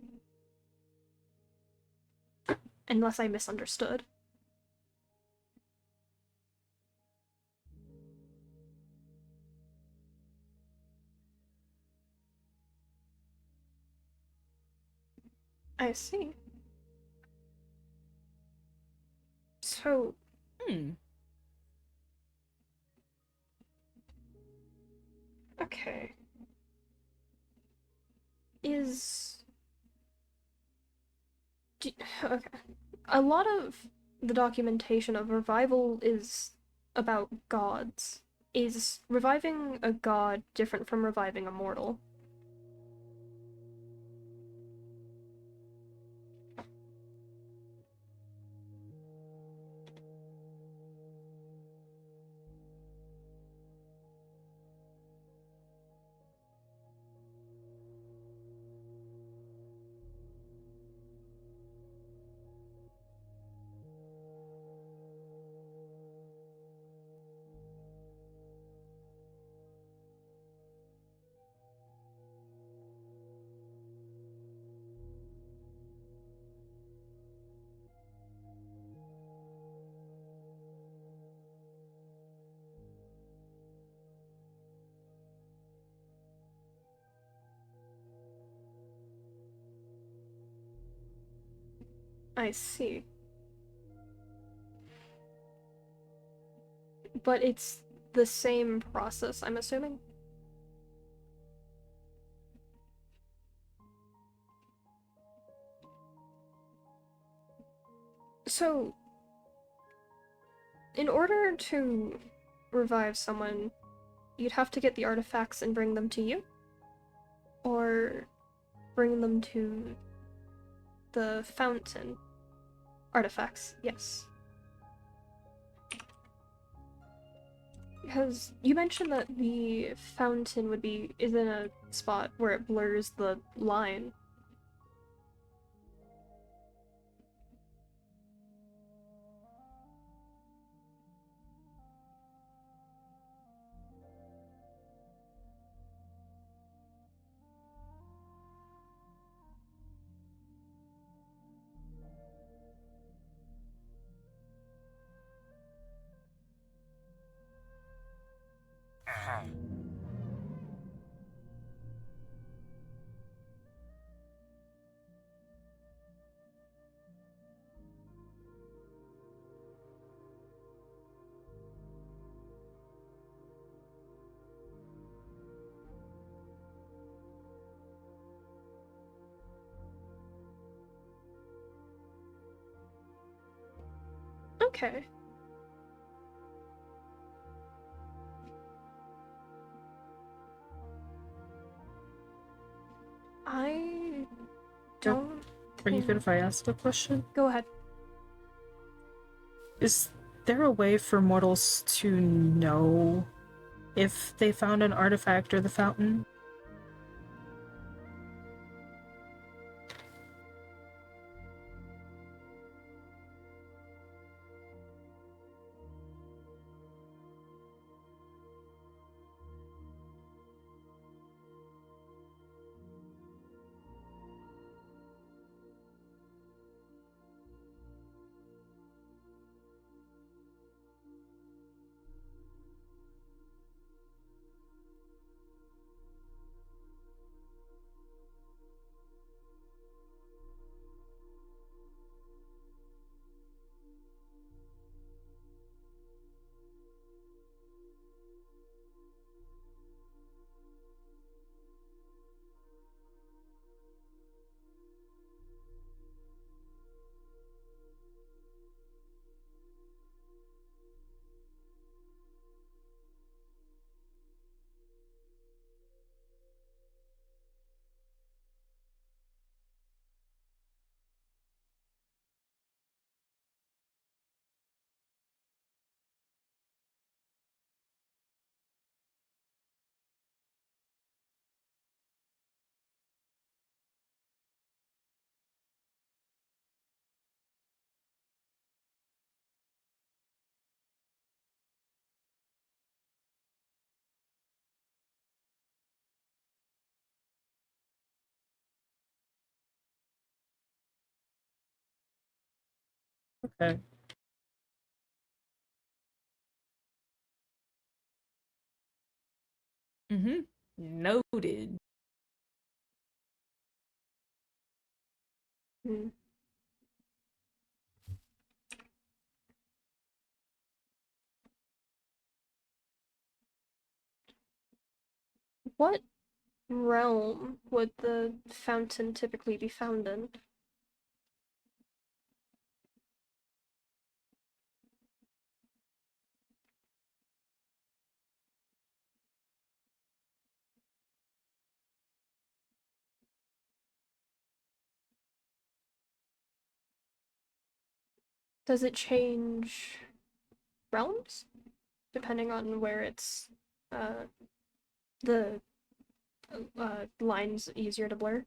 Unless I misunderstood. I see. So, Hmm. okay. Is. Okay. A lot of the documentation of revival is about gods. Is reviving a god different from reviving a mortal? I see. But it's the same process, I'm assuming? So, in order to revive someone, you'd have to get the artifacts and bring them to you? Or bring them to the fountain? Artifacts, yes. Because you mentioned that the fountain is in a spot where it blurs the line. Okay. I don't Are you good think... if I ask a question? Go ahead. Is there a way for mortals to know if they found an artifact or the fountain? Okay. Mm-hmm. Noted. Hmm. What realm would the fountain typically be found in? Does it change realms depending on where it's uh the lines easier to blur?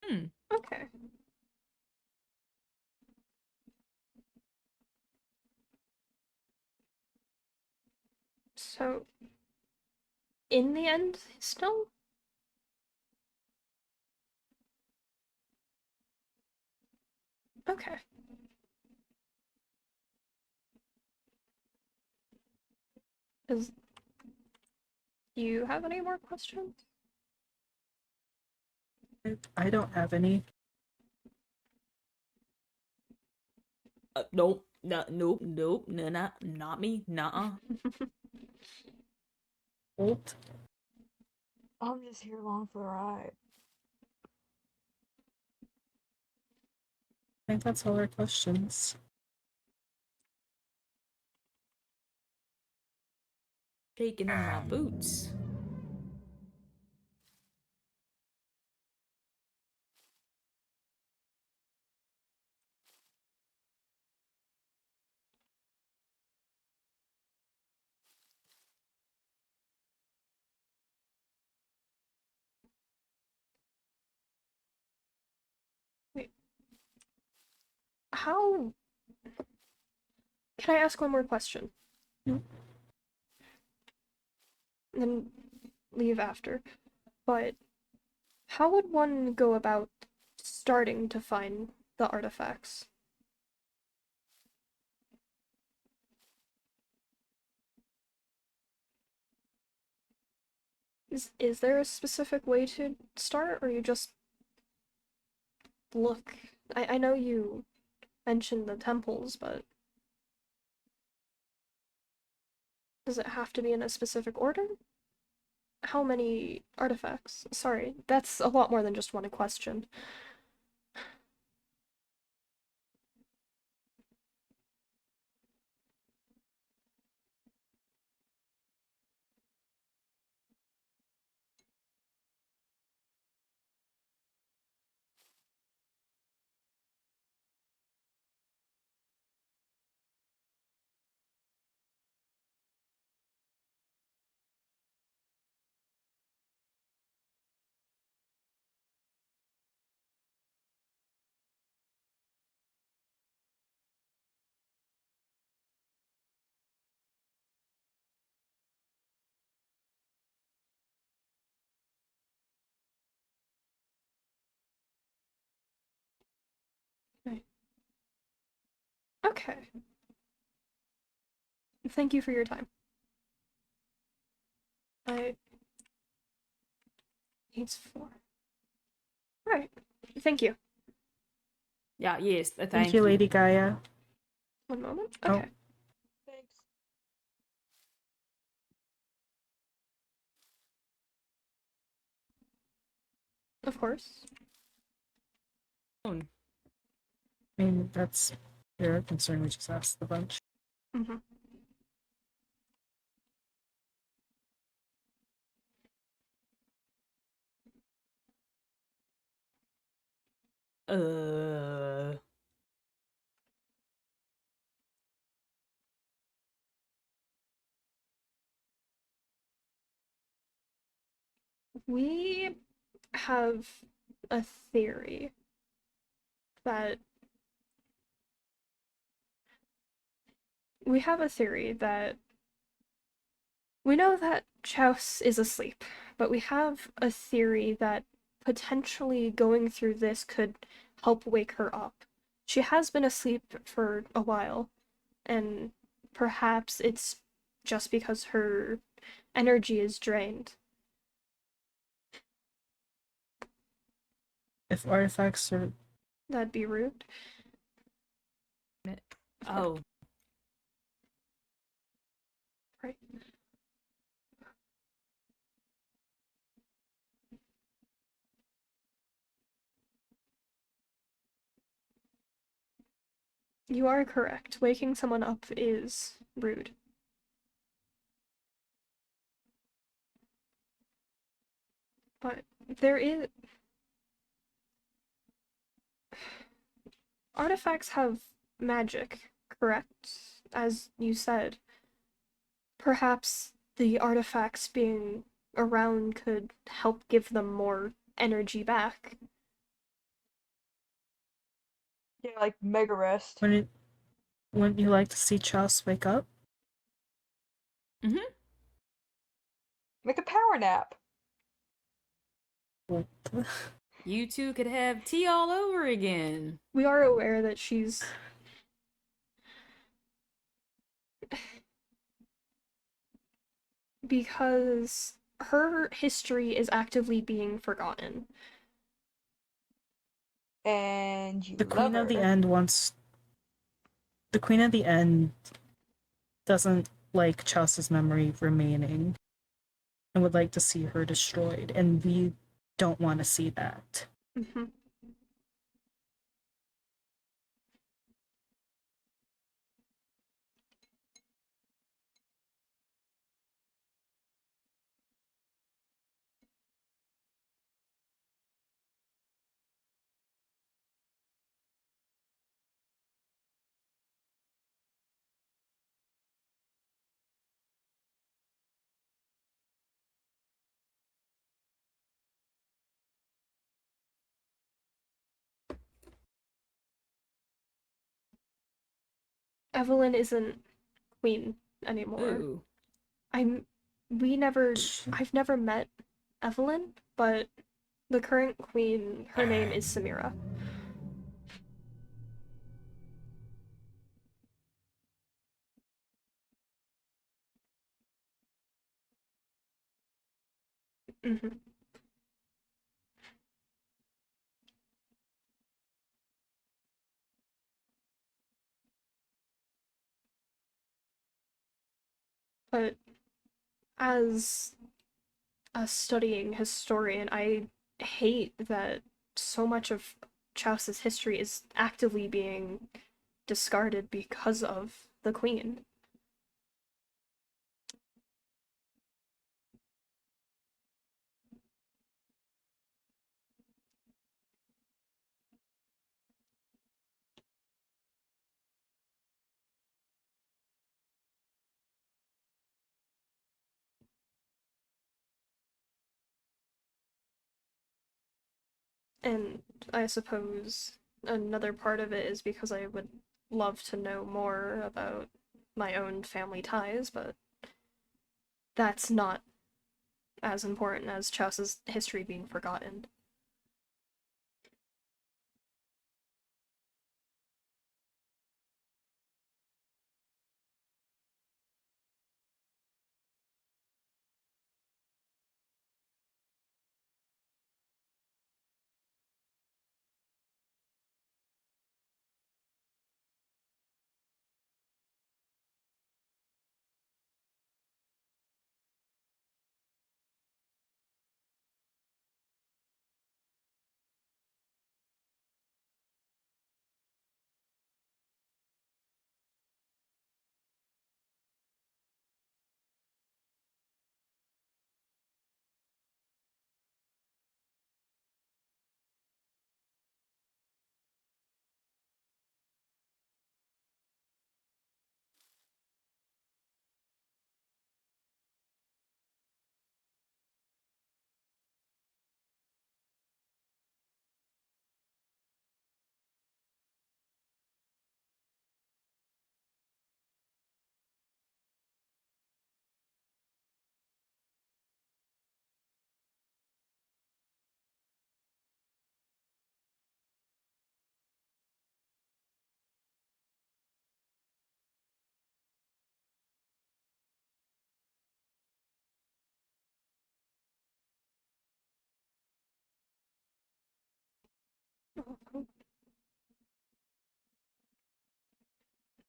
Hmm. Okay. So, in the end, still? Okay. Is Do you have any more questions? I don't have any. Nope. No, nope. Nope. No, not me. Nuh-uh. Bolt? I'm just here along for the ride. I think that's all our questions. Shaking in my boots. How... Can I ask one more question? Mm. And then leave after. But how would one go about starting to find the artifacts? Is there a specific way to start, or you just look? I know you mentioned the temples, but does it have to be in a specific order? How many artifacts? Sorry, that's a lot more than just one question. Right. Okay. Thank you for your time. It's 4. Right. Thank you. Yeah, yes, Thank you, Lady Gaia. One moment. Oh. Okay. Thanks. Of course. I mean, that's your concern. We just asked the bunch. Mm-hmm. Uh, We have a theory that we have a theory that we know that Chouse is asleep, but we have a theory that potentially going through this could help wake her up. She has been asleep for a while, and perhaps it's just because her energy is drained. If artifacts are That'd be rude. oh, Right. You are correct. Waking someone up is rude. But there is... Artifacts have magic, correct? As you said. Perhaps the artifacts being around could help give them more energy back. Yeah, like mega rest. wouldn't you like to see Chouse wake up? Like a power nap. Well, you two could have tea all over again. We are aware that she's... because her history is actively being forgotten. And you the love Queen of the her. End wants. The Queen of the End doesn't like Chouse's memory remaining and would like to see her destroyed, and we don't want to see that. Mm-hmm. Evelyn isn't queen anymore. Ooh. I'm I've never met Evelyn, but the current queen, her name is Samira. Hmm. But as a studying historian, I hate that so much of Chaucer's history is actively being discarded because of the queen. And I suppose another part of it is because I would love to know more about my own family ties, but that's not as important as Chaucer's history being forgotten.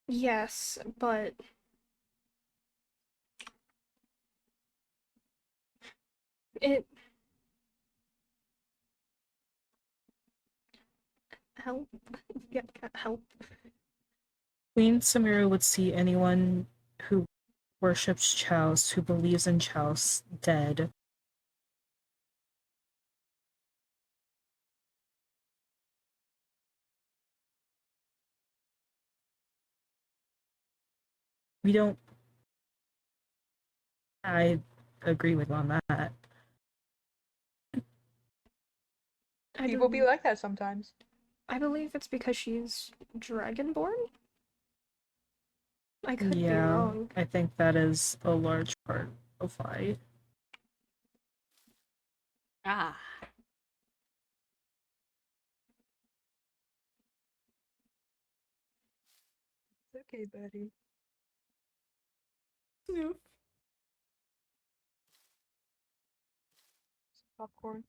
Yes, but it help. Yeah, help. Queen Samira would see anyone who worships Chouse, who believes in Chouse, dead. We don't. I agree with on that. People be like that sometimes. I believe it's because she's dragonborn. I could be Yeah, wrong. I think that is a large part of why. Ah. It's okay, buddy. Snoop. Popcorn.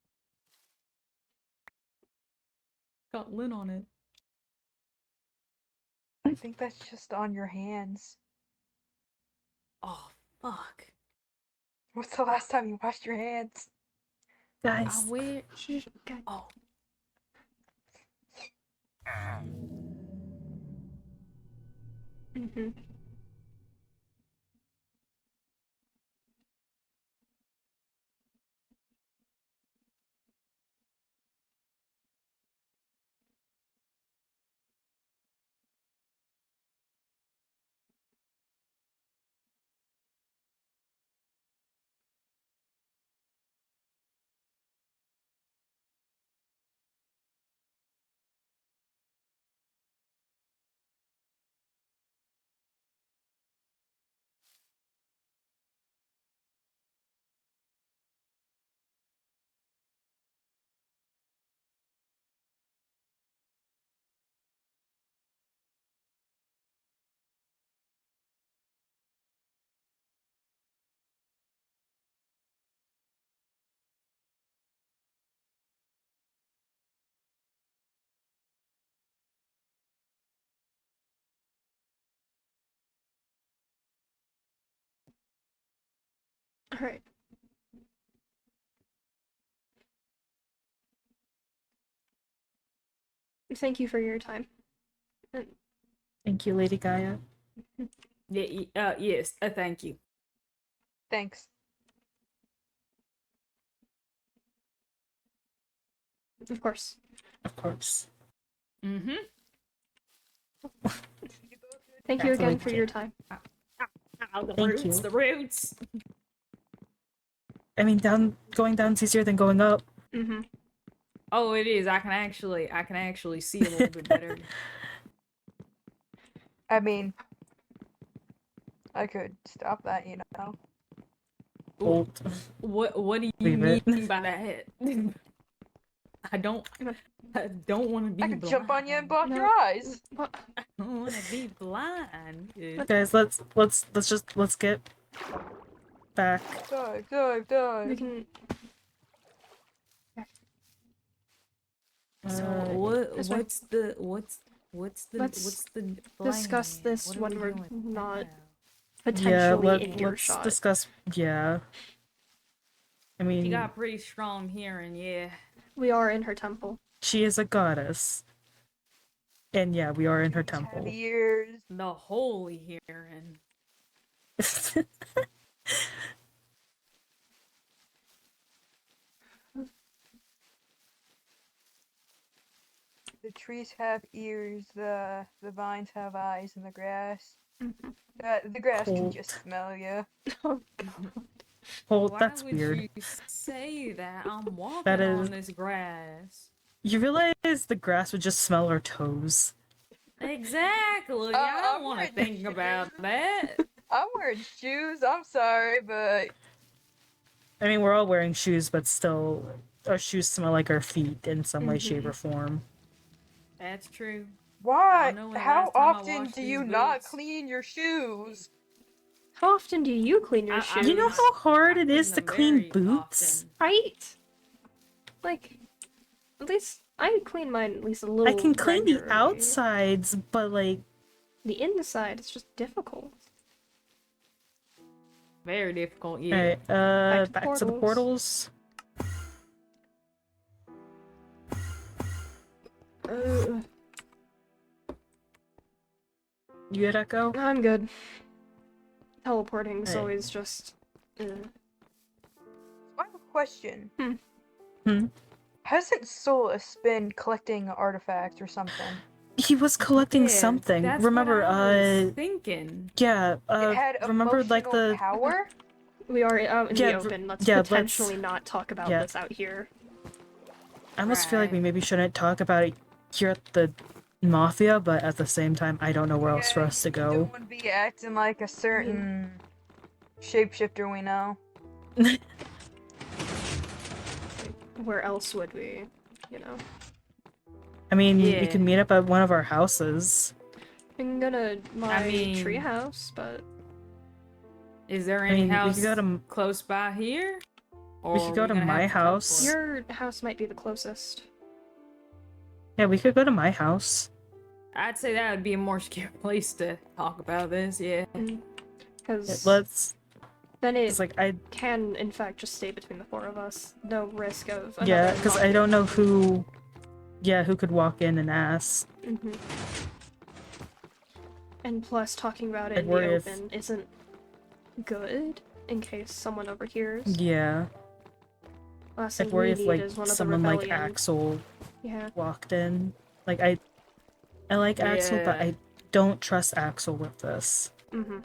Got lint on it. I think that's just on your hands. Oh, fuck. What's the last time you washed your hands? I Guys, wear. God. Oh. Mm-hmm. Alright. Thank you for your time. And Thank you, Lady Gaia. Yes, thank you. Thanks. of course. Of course. Mm-hmm. Thank you That's again like for it. your time. The Thank roots, you. the roots. I mean, going down's easier than going up. Mm-hmm. Oh, it is. I can actually see a little bit better. I mean, I could stop that, you know. Bolt. What do you Leave mean it. by that? I don't want to be I could blind. jump on you and block No. your eyes. What? I don't want to be blind. Guys, let's get back. Dive. We can So That's fine. what's Let's the discuss plan? this What are when we we're doing not now? potentially in Let's earshot. discuss. Yeah. I She mean, got pretty strong hearing, yeah. We are in her temple. she is a goddess. And yeah, we are in her Trees have temple. ears. The holy hearing. The trees have ears. The vines have eyes, and the grass. Mhm. The grass can Cold. just smell you. Oh, Oh, Why that's would weird. you say that? I'm walking That is- on this grass. You realize the grass would just smell our toes. Exactly. I don't I'm want to wearing think shoes. about that. I'm wearing shoes. I'm sorry, but I mean, we're all wearing shoes, but still, our shoes smell like our feet in some way, shape, Mhm. or form. That's true. why? know when the How last time I often washed do these you not boots. clean your shoes? How often do you clean your I shoes? You know how hard I it is clean to them clean very boots? often. Right? Like, at least I clean mine at least a little. I can clean the regularly. outsides, but like, The inside, it's just difficult. Very difficult, yeah. alright, Back back to to the the portals. You had Echo? I'm good. Teleporting's Hey. always just. I have a question. Hmm? Hasn't Solus been collecting artifacts or something? He was collecting Yeah, something. That's Remember, what I was thinking. yeah, It had remember like emotional the power? We are out in Yeah, the open. Let's yeah, potentially not talk about yeah. this out here. I almost feel like we Right. maybe shouldn't talk about it here at the Mafia, but at the same time, I don't know where else for us to You go. don't want to be acting like a certain shapeshifter we know. Where else would we, you know? I mean, we Yeah. could meet up at one of our houses. We can go to my mean- treehouse, but Is there I any mean, we house could go to close by here? Or we could go are to gonna my have house. teleport? your house might be the closest. Yeah, we could go to my house. I'd say that would be a more secure place to talk about this, yeah. Because Let's. then it It's like I. can, in fact, just stay between the four of us. No risk of Yeah, another because I mafia don't know member. who. Yeah, who could walk in and ask. Mhm. And plus, talking about it I'd in the worry if- open isn't good in case someone overhears. Yeah, Last I'd thing worry we if need like is one of the someone like rebellion. Axel Yeah. walked in. Like I like Axel, but Yeah. I don't trust Axel with this. Mhm.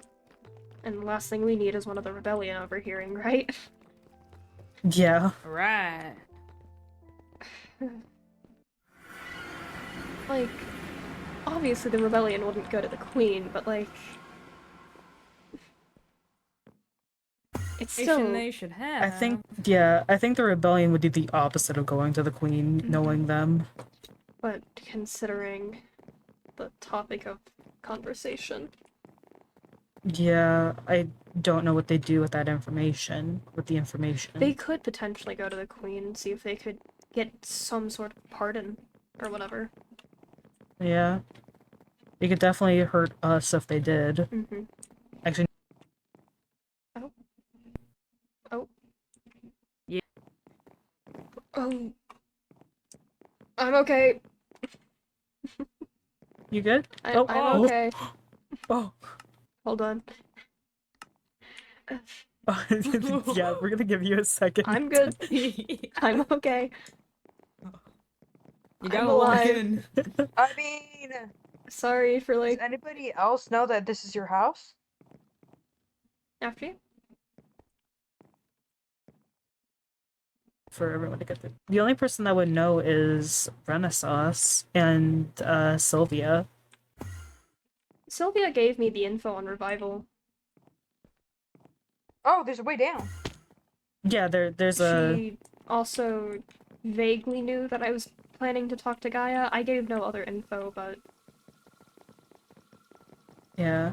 And the last thing we need is one of the rebellion overhearing, right? Yeah. Right. Like, obviously the rebellion wouldn't go to the queen, but like, it's still. They should have. I think the rebellion would do the opposite of going to the queen, knowing them. But considering the topic of conversation, Yeah, I don't know what they do with that information, with the information. they could potentially go to the queen, see if they could get some sort of pardon or whatever. Yeah. It could definitely hurt us if they did. Mm-hmm. Actually, I'm okay. You good? I'm Oh. okay. Oh. Hold on. Yeah, we're gonna give you a second. I'm good. I'm okay. You I'm gotta walk alive. in. I mean, Sorry for does like anybody else know that this is your house? after you. For everyone to get through. The only person that would know is Renaissance and Sylvia. Sylvia gave me the info on revival. Oh, there's a way down. Yeah, there's a She also vaguely knew that I was planning to talk to Gaia. I gave no other info, but yeah.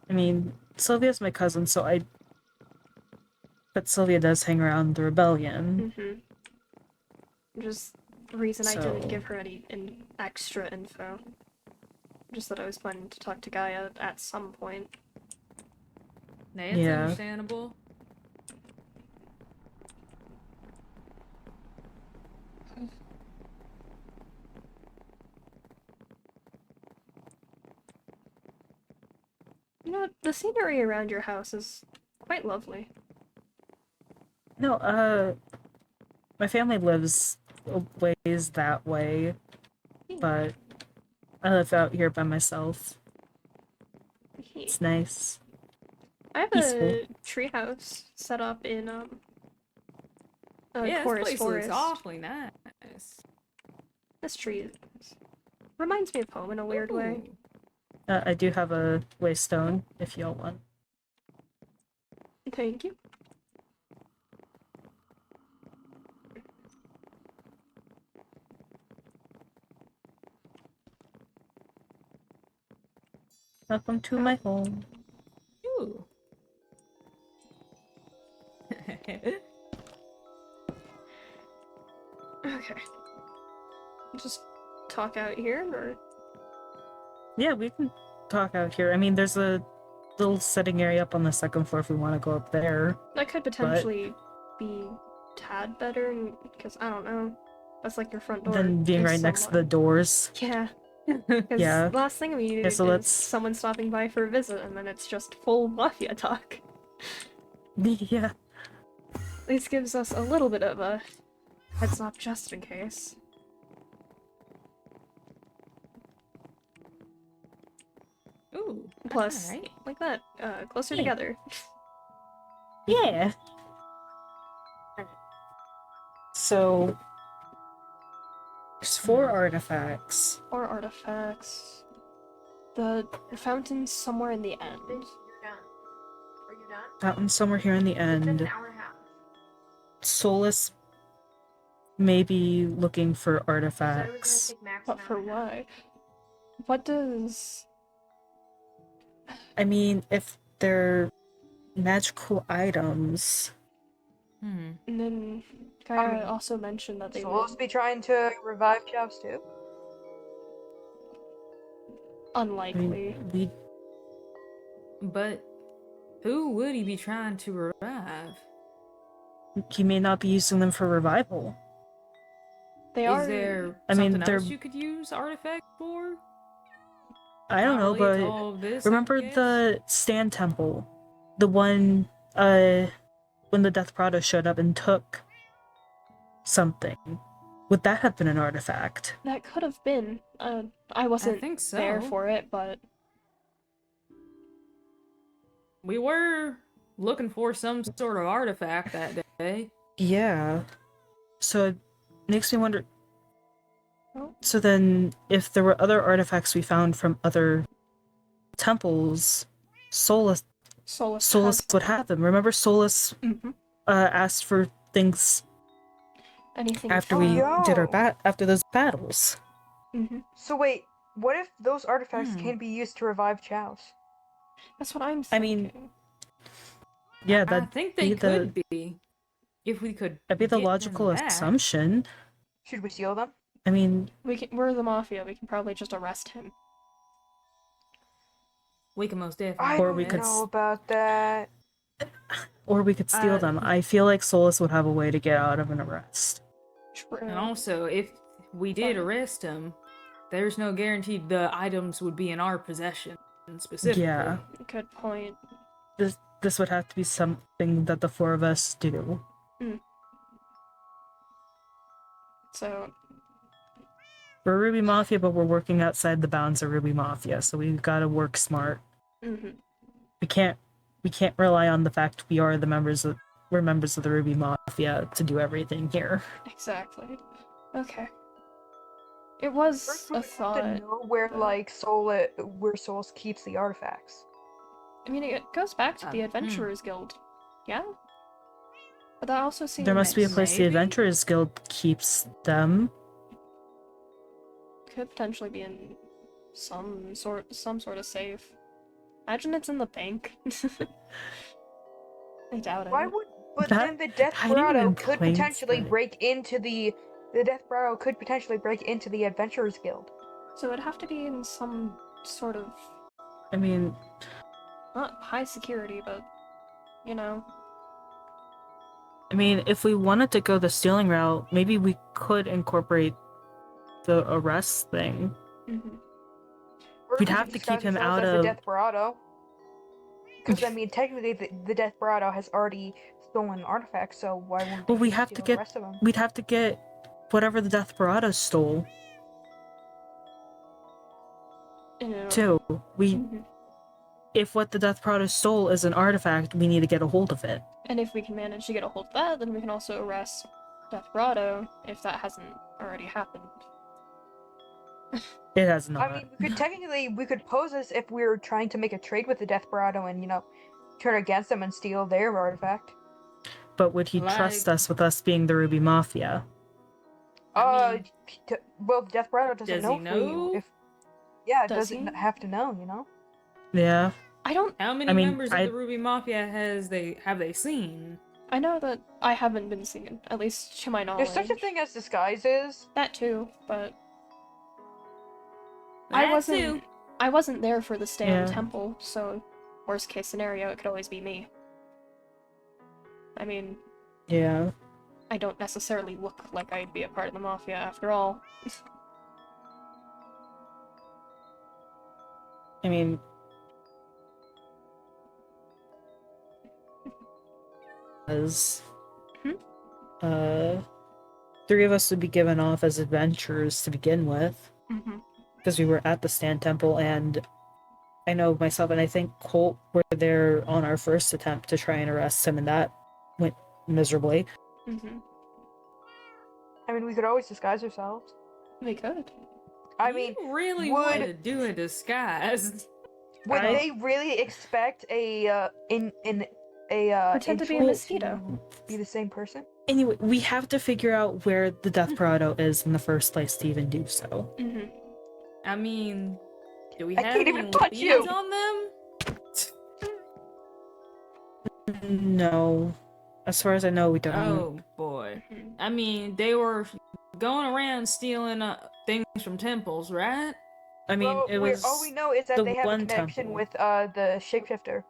I mean, Sylvia's my cousin, so I. But Sylvia does hang around the rebellion. just the reason I didn't So- give her any extra info. Just that I was planning to talk to Gaia at some point. That's Yeah. understandable. You know, the scenery around your house is quite lovely. No, my family lives a ways that way, but I live out here by myself. It's nice. I have Peaceful. a treehouse set up in Yeah, this Chorus place Forest. looks awfully nice. This tree reminds me of home in a weird way. Ooh. I do have a waystone if y'all want. Thank you. Welcome to my home. Ooh. Okay. Just talk out here, or Yeah, we can talk out here. I mean, there's a little sitting area up on the second floor if we want to go up there. that could potentially be tad better, because I don't know. That's like your front door. Then being There's right next to the someone. doors. Yeah. Because Yeah. last thing we need Yeah, so is let's- someone stopping by for a visit, and then it's just full mafia talk. Yeah. This gives us a little bit of a heads up just in case. Ooh. Plus, Alright. like that, closer Yeah. together. Yeah. So there's 4 artifacts. Or artifacts. The fountain's somewhere in the end. You're done. Are you done? Fountain somewhere here in the It's been end. an hour and a half. Solus may be looking for So it was artifacts. gonna take max But an for hour and a half. what? What does... I mean, if they're magical items. Hmm. And then Gaia mean, also mentioned that they So would... let's be trying to revive Chaos too. I Unlikely. mean, we But who would he be trying to revive? he may not be using them for revival. They Is are... there I mean, something they're- else you could use artifact for? I don't Not know, related to but all of this, I remember guess? the Stand Temple? The one when the Death Prado showed up and took something. Would that have been an artifact? That could have been. I wasn't think so. there for it, but... We were looking for some sort of artifact that day. Yeah. So it makes me wonder. Oh. So then, if there were other artifacts we found from other temples, Solus Solus would have them. Remember, Solus Mhm. asked for things Anything after we fun? did our Yo. after those battles. So wait, what if those artifacts Hmm. can be used to revive Chaos? That's what I'm I thinking. mean, Yeah, I that think they be could be. If we could that'd be the get them logical back. assumption. Should we steal them? I mean, We're the mafia, we can probably just arrest him. We can most definitely. I Or don't we could know about that. Or we could steal them. I feel like Solus would have a way to get out of an arrest. True. And also, if we did Fine. arrest him, there's no guarantee the items would be in our possession specifically. Yeah. Good point. This would have to be something that the four of us do. So, We're Ruby Mafia, but we're working outside the bounds of Ruby Mafia, so we've got to work smart. We can't rely on the fact we're members of the Ruby Mafia to do everything here. exactly. Okay. It was First, we a have to thought. know where but- where Solus keeps the artifacts. I mean, it goes back to the Hmm. Adventurers Guild. Yeah? But that also seems... There must be a place the Maybe? Adventurers Guild keeps them. Could potentially be in some sort of safe. Imagine it's in the bank. I doubt it. Why would? But That- then the hiding in Desperado could plain potentially sight. break into the Desperado could potentially break into the Adventurers Guild. So it'd have to be in some sort of, I mean, not high security, but, you know. if we wanted to go the stealing route, maybe we could incorporate the arrest thing. Or We'd we have could to keep disguise him ourselves out as of- the Desperado. Because I mean, technically, the Desperado has already stolen an artifact, so why wouldn't Well, they we just have to steal the get rest of them? we'd have to get whatever the Desperado stole You know. too. Mhm. If what the Desperado stole is an artifact, we need to get a hold of it. And if we can manage to get a hold of that, then we can also arrest Desperado, if that hasn't already happened. It has not. I mean, we could pose as if we were trying to make a trade with the Desperado and turn against them and steal their artifact. But would he trust us with us being the Ruby Mafia? I mean, Well, the Desperado doesn't does know he for know? you. It Does doesn't he? have to know. Yeah. I don't. How many mean, members of the Ruby Mafia have they seen? I know that I haven't been seen, at least to my knowledge. There's such a thing as disguises. That too, but That I wasn't there for the stay in Yeah. Temple, so worst case scenario, it could always be me. I mean, Yeah. I don't necessarily look like I'd be a part of the Mafia after all. I mean, as Hmm? three of us would be given off as adventurers to begin with, because we were at the Stand Temple, and I know myself and I think Colt were there on our first attempt to try and arrest him, and that went miserably. I mean, we could always disguise ourselves. We could. I You mean, really would- want to do a disguise? would I- they really expect a Pretend to be a intruder mosquito. to be the same person? Anyway, we have to figure out where the Desperado is in the first place to even do so. I mean, do we I have can't any even touch leads you! on them? No. As far as I know, we don't. Oh boy. I mean, they were going around stealing things from temples, right? I mean, Well, it was all we know is that the they have a one connection temple. with the shapeshifter.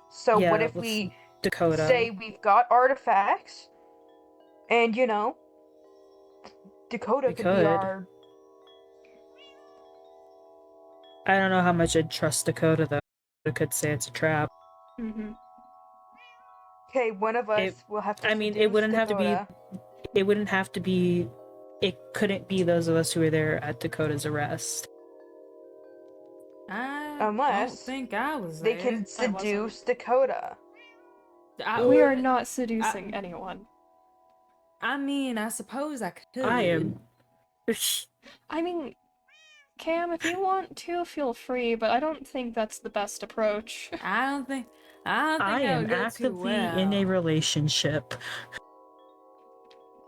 So Yeah, what if with we Dakota. say we've got artifacts, and Dakota We could could. be our. I don't know how much I'd trust Dakota, though. I could say it's a trap. Okay, one of us It- will have to. I mean, it seduce wouldn't have to be. Dakota. It wouldn't have to be. It couldn't be those of us who were there at Dakota's arrest. I Unless don't think I was They there. can wasn't. seduce Dakota. We are not seducing anyone. I mean, I suppose I could. I am. I mean, Cam, if you want to, feel free, but I don't think that's the best approach. I don't think I that am would go too actively well. in a relationship.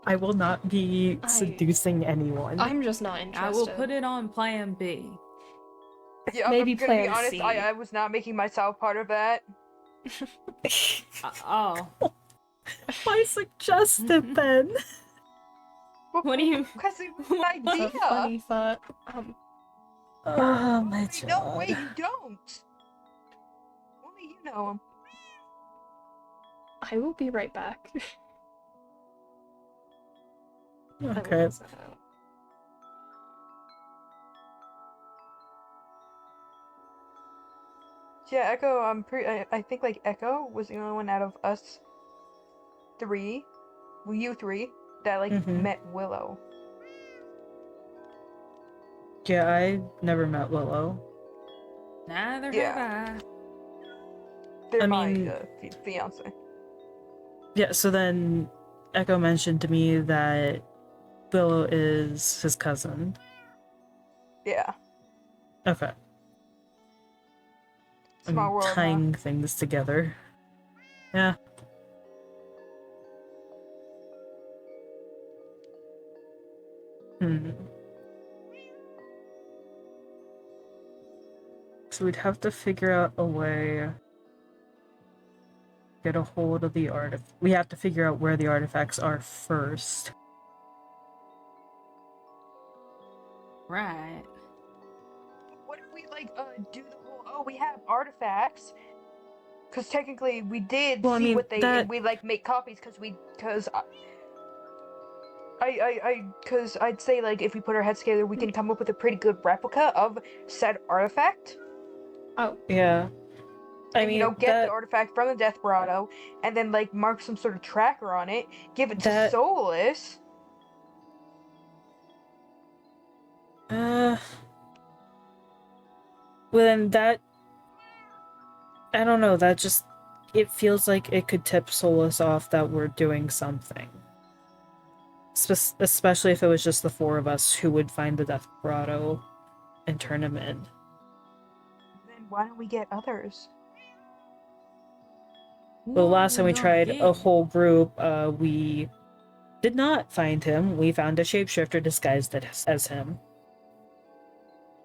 I will not be I- seducing anyone. I'm just not interested. I will put it on Plan B. Yeah, Maybe I'm gonna be plan honest. C. I was not making myself part of that. Oh, Why suggest it then? what do you? Because it was an It's a idea. funny thought. Oh my No way, god. you don't. Only you know him. I will be right back. I will Okay. close that out. Yeah, Echo. I think like Echo was the only one out of us three, well, you three, that like Mhm. met Willow. Yeah, I never met Willow. Neither Yeah. have I. They're I my mean- fiance. Yeah, so then Echo mentioned to me that Willow is his cousin. Yeah. Okay. Small I'm world, huh? tying things together. Yeah. Hmm. So we'd have to figure out a way. Get a hold of the artifact. We have to figure out where the artifacts are first. Right. What if we like do the whole? Oh, we have artifacts. Because technically, we did Well, I see mean, what they that- and we like make copies because because I'd say like if we put our heads together, we can come up with a pretty good replica of said artifact. Oh, Yeah. I And mean, get that, the artifact from the Death Grotto, and then like mark some sort of tracker on it, give it to That- Solus. well then that, I don't know, that just, it feels like it could tip Solus off that we're doing something. Especially if it was just the four of us who would find the Death Grotto and turn him in. Then why don't we get others? The last time we tried Yeah. a whole group, we did not find him. We found a shapeshifter disguised as him.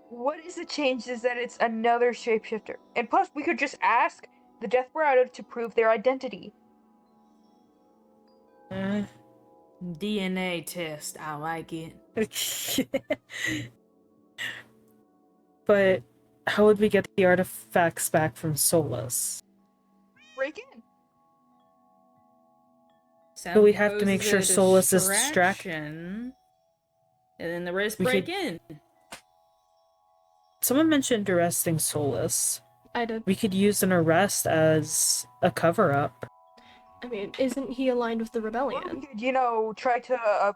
What is the change is that it's another shapeshifter. And plus, we could just ask the Death Grotto to prove their identity. DNA test. I like it. But how would we get the artifacts back from Solus? Break in. But we have to make sure Supposes a Solus is distracted. distraction, and then the rest We break could- in. Someone mentioned arresting Solus. I did. We could use an arrest as a cover-up. I mean, isn't he aligned with the Or we rebellion? could, try to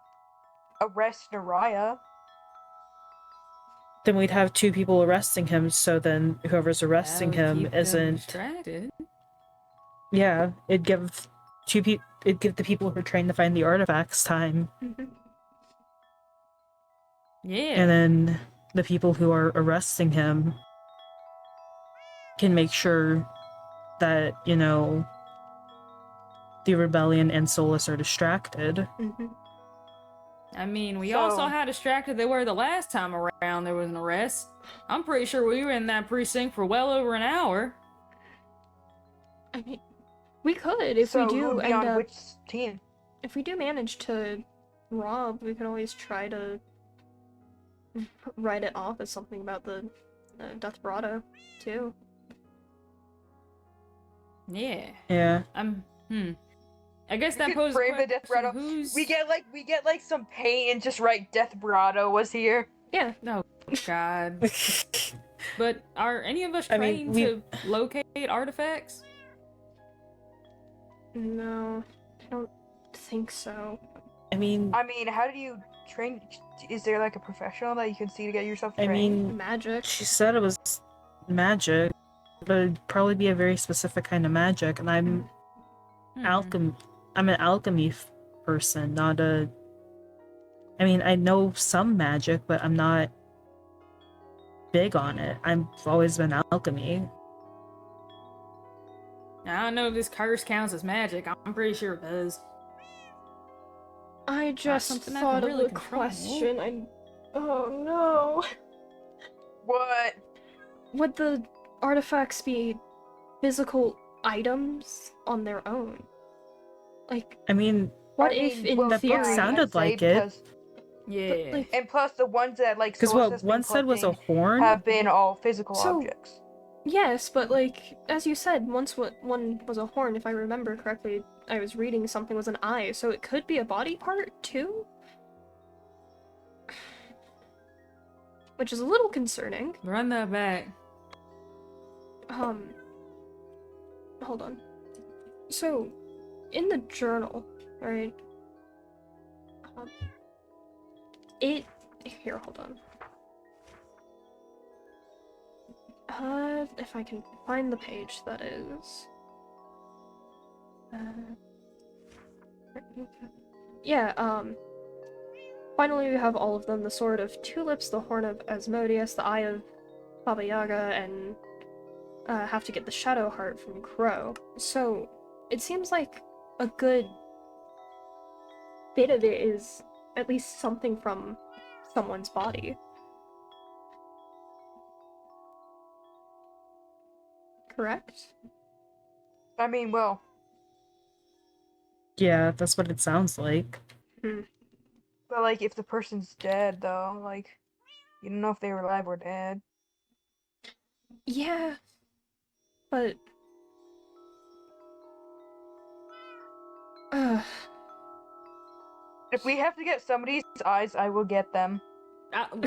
arrest Naraya. Then we'd have two people arresting him, so then whoever's arresting That'll him keep them isn't... distracted. Yeah, it'd give the people who are trying to find the artifacts time. Mhm. Yeah. And then the people who are arresting him can make sure that, the rebellion and Solus are distracted. Mhm. I mean, we all So- saw how distracted they were the last time around there was an arrest. I'm pretty sure we were in that precinct for well over an hour. I mean, we could if So we who do would be end on up. which team? If we do manage to rob, we could always try to write it off as something about the Death Grotto, too. Yeah. Yeah. I guess We that could poses frame the question, Death Grotto. who's... We get like some paint and just write Death Grotto was here. Yeah. Oh, God. But are any of us I mean, trained to locate artifacts? No, I don't think so. I mean, I mean, how do you train? Is there like a professional that you can see to get yourself I trained? mean, Magic. she said it was magic, but it'd probably be a very specific kind of magic, and I'm I'm an alchemy person, not a... I mean, I know some magic, but I'm not big on it. I've always been alchemy. I don't know if this curse counts as magic. I'm pretty sure it does. I just something I thought can of really a control. question. Oh no. What? Would the artifacts be physical items on their own? Like, I mean, what I if mean, in well, theory... yeah, sounded I'd say like it. because- Yeah. And plus, the ones that like because Solus what has been one said was a collecting horn. have been all physical So- objects. Yes, but like, as you said, once one was a horn, if I remember correctly, I was reading something was an eye, so it could be a body part too? Which is a little concerning. Run that back. Hold on. So, in the journal, right? Here, hold on. If I can find the page, that is. Yeah, finally we have all of them. The Sword of Tulips, the Horn of Asmodeus, the Eye of Baba Yaga, and have to get the Shadow Heart from Crow. So, it seems like a good bit of it is at least something from someone's body. Correct? I mean, well, Yeah, that's what it sounds like. but like if the person's dead though, like you don't know if they were alive or dead. Yeah, but If we have to get somebody's eyes, I will get them.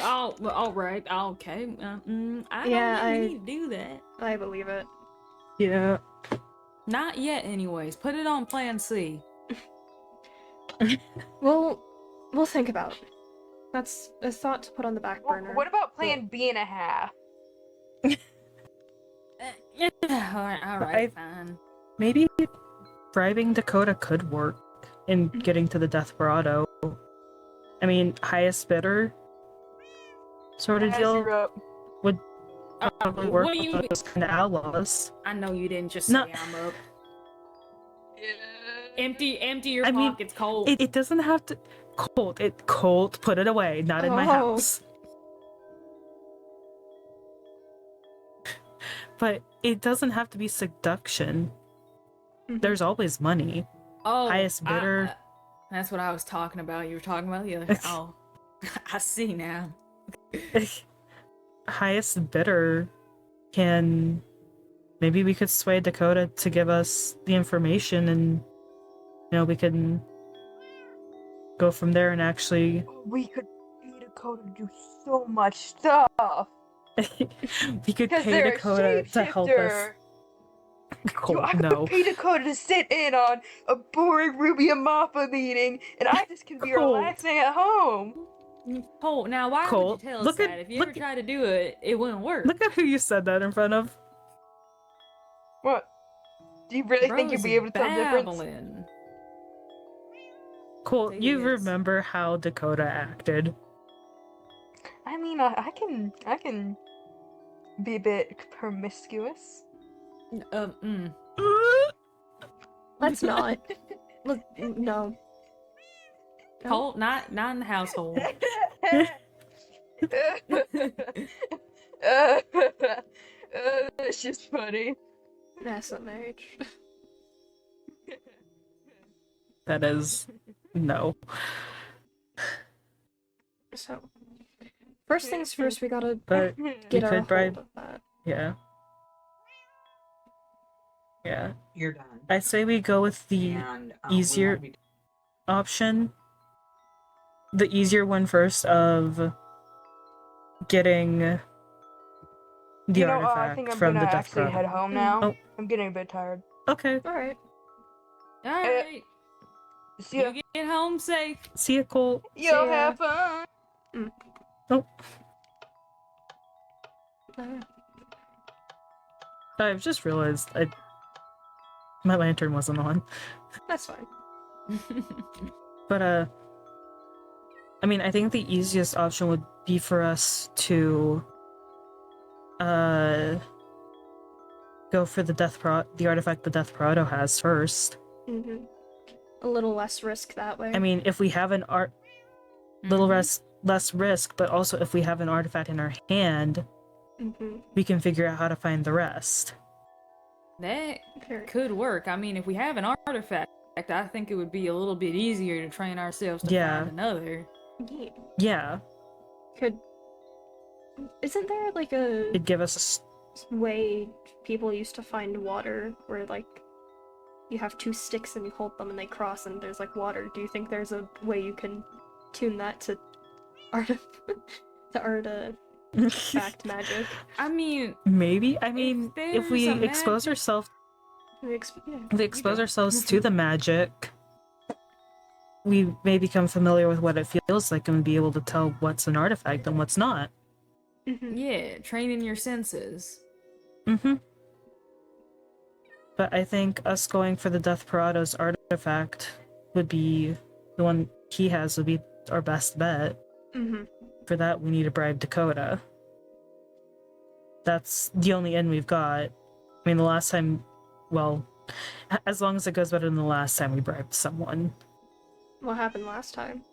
All right, okay. I Yeah, don't really need to do that. I believe it. Yeah. Not yet, anyways. Put it on Plan C. We'll think about it. That's a thought to put on the back burner. What about Plan B and a half? All right, fine. Maybe bribing Dakota could work in getting to the Death Grotto. I mean, highest bidder sort of As deal you're up. would probably work what do you with those kind of outlaws. I know you didn't just No. say I'm up. Yeah. Empty your I mean, pockets, Cole. It doesn't have to. Colt, put it away. Not in my Oh. house. But it doesn't have to be seduction. There's always money. Oh, highest bidder. That's what I was talking about. You were talking about the other. Oh, I see now. Highest bidder can. Maybe we could sway Dakota to give us the information, and we can go from there and actually. We could pay Dakota to do so much stuff. We could Because pay they're Dakota a to help us. shapeshifter. Colt, I could no. pay Dakota to sit in on a boring Ruby and Mappa meeting, and I just can be Colt. relaxing at home. Colt, now why Colt, would you tell us look at- that? If you look ever at- tried to do it, it wouldn't work. Look at who you said that in front of. What? Do you really think you'd Bro's be able to tell the difference? babbling. Colt, Take you it. remember how Dakota acted. I mean, I can be a bit promiscuous. Let's not. Look, no. Colt, not in the household. That's just funny. That's not marriage. That is no. So, first things first, we gotta But get we our could bribe. hold of that. Yeah. Yeah. You're done. I say we go with the And easier option. The easier one first of getting the You know, artifact I think I'm from gonna the Death actually Grotto. head home now. Oh. I'm getting a bit tired. Okay. Alright. All right, See ya. you get home safe. See ya, Colt. Yo, ya. have fun. Oh, Uh, I've just realized my lantern wasn't on. that's fine. But I mean, I think the easiest option would be for us to go for the artifact the Death Grotto has first. A little less risk that way. I mean, if we have an little less risk, but also if we have an artifact in our hand, we can figure out how to find the rest. That Very- could work. I mean, if we have an artifact, I think it would be a little bit easier to train ourselves to Yeah. find another. Yeah, Could. Isn't there like a. it'd give us way people used to find water, where like you have two sticks and you hold them and they cross and there's like water. Do you think there's a way you can tune that to art to artifact magic? I mean, Maybe. I mean, if we there's a expose magic- ourselves, Yeah, if we expose go. ourselves to the magic, we may become familiar with what it feels like and be able to tell what's an artifact and what's not. Yeah, training your senses. Mm-hmm. But I think us going for the Desperado's artifact would be the one he has would be our best bet. For that, we need to bribe Dakota. That's the only end we've got. I mean, the last time, well, as long as it goes better than the last time we bribed someone. What happened last time?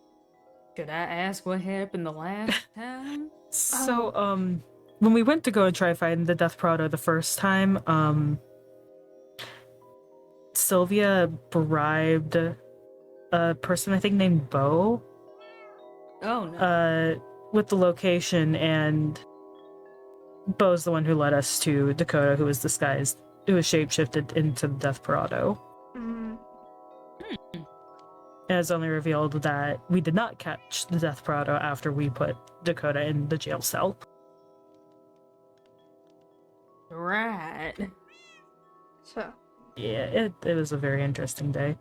Should I ask what happened the last time? So, when we went to go and try fighting the Desperado the first time, Sylvia bribed a person I think named Bo. Oh no. With the location, and Bo's the one who led us to Dakota, who was disguised, who was shapeshifted into the Desperado. And it's only revealed that we did not catch the Desperado after we put Dakota in the jail cell. Right. So, Yeah, it was a very interesting day.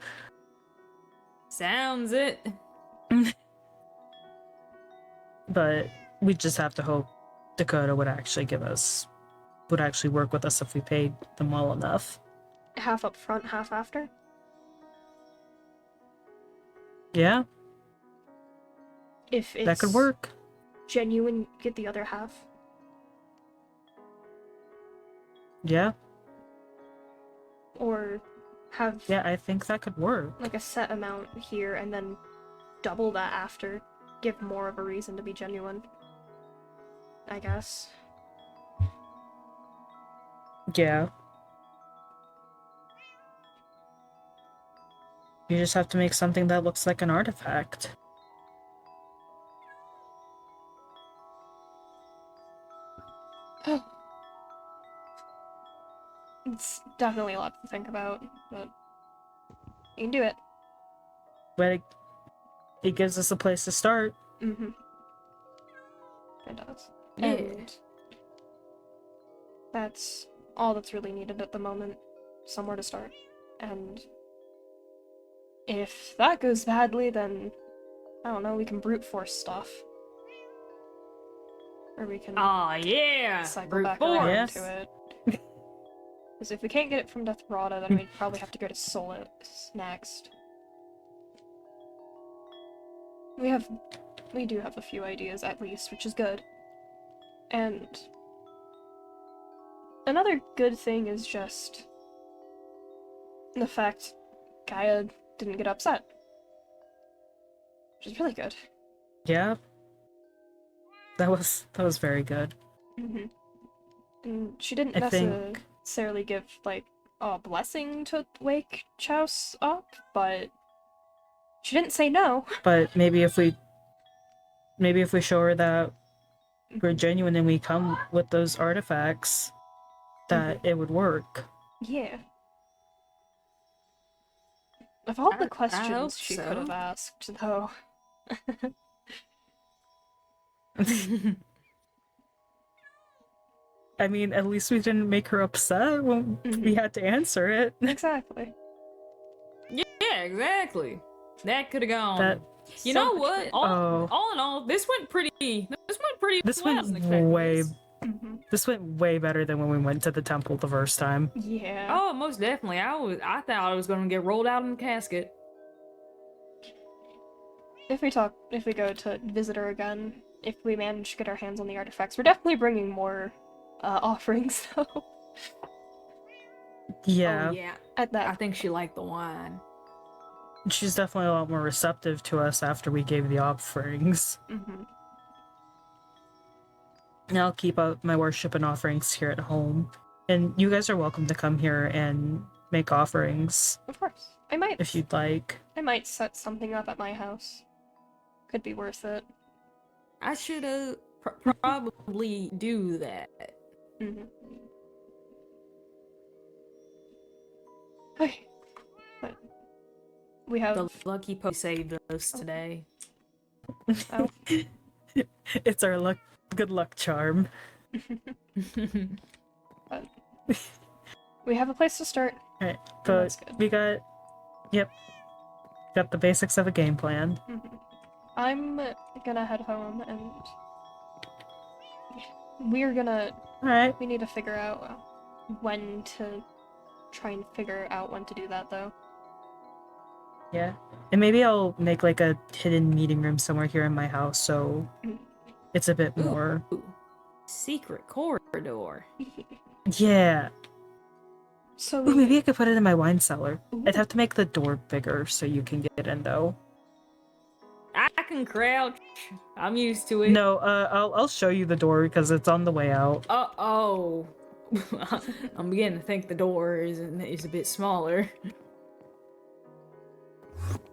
Sounds it. But we just have to hope Dakota would actually work with us if we paid them well enough. half up front, half after? Yeah, If it's that could work. genuine, get the other half. Yeah, Or have I think that could work. like a set amount here and then double that after. Give more of a reason to be genuine, I guess. Yeah. You just have to make something that looks like an artifact. It's definitely a lot to think about, but you can do it. But it gives us a place to start. It does. Yeah. And that's all that's really needed at the moment. Somewhere to start. And if that goes badly, then I don't know, we can brute force stuff. Or we can Oh yeah. cycle Brute back force. around Yes. to it. Because if we can't get it from Desperado, then we'd probably have to go to Solus next. We do have a few ideas at least, which is good. And another good thing is just the fact Gaia didn't get upset. Which is really good. Yeah. That was very good. And she didn't I think- necessarily give, like, a blessing to wake Chouse up, but she didn't say no. But maybe if we show her that we're genuine and we come with those artifacts, that it would work. Yeah. Of all the I hope questions she so. could have asked, though. I mean, at least we didn't make her upset when we had to answer it. Exactly. Yeah, exactly. That could have gone. That You So know much what? better. All in all, this went pretty This well. I went wasn't expecting way this. this went way better than when we went to the temple the first time. Yeah. Oh, most definitely. I thought I was gonna get rolled out in the casket. If we go to visit her again, if we manage to get our hands on the artifacts, we're definitely bringing more offerings, though. Yeah. Oh yeah. At I that. think she liked the wine. She's definitely a lot more receptive to us after we gave the offerings. And I'll keep up my worship and offerings here at home. And you guys are welcome to come here and make offerings Of course. I if you'd like. might set something up at my house. Could be worth it. I should probably do that. But we have. The lucky puppy saved us today. Oh. It's our luck, good luck charm. We have a place to start. Alright, and that's but good. we got, yep, got the basics of a game plan. I'm gonna head home and we're gonna. Alright, We need to figure out when to try and figure out when to do that, though. yeah. And maybe I'll make like a hidden meeting room somewhere here in my house, so it's a bit more. Ooh, secret corridor. Yeah. So Ooh, maybe I could put it in my wine cellar. Ooh. I'd have to make the door bigger so you can get in, though. I can crouch. I'm used to it. No, I'll show you the door because it's on the way out. Oh. I'm beginning to think the door is a bit smaller.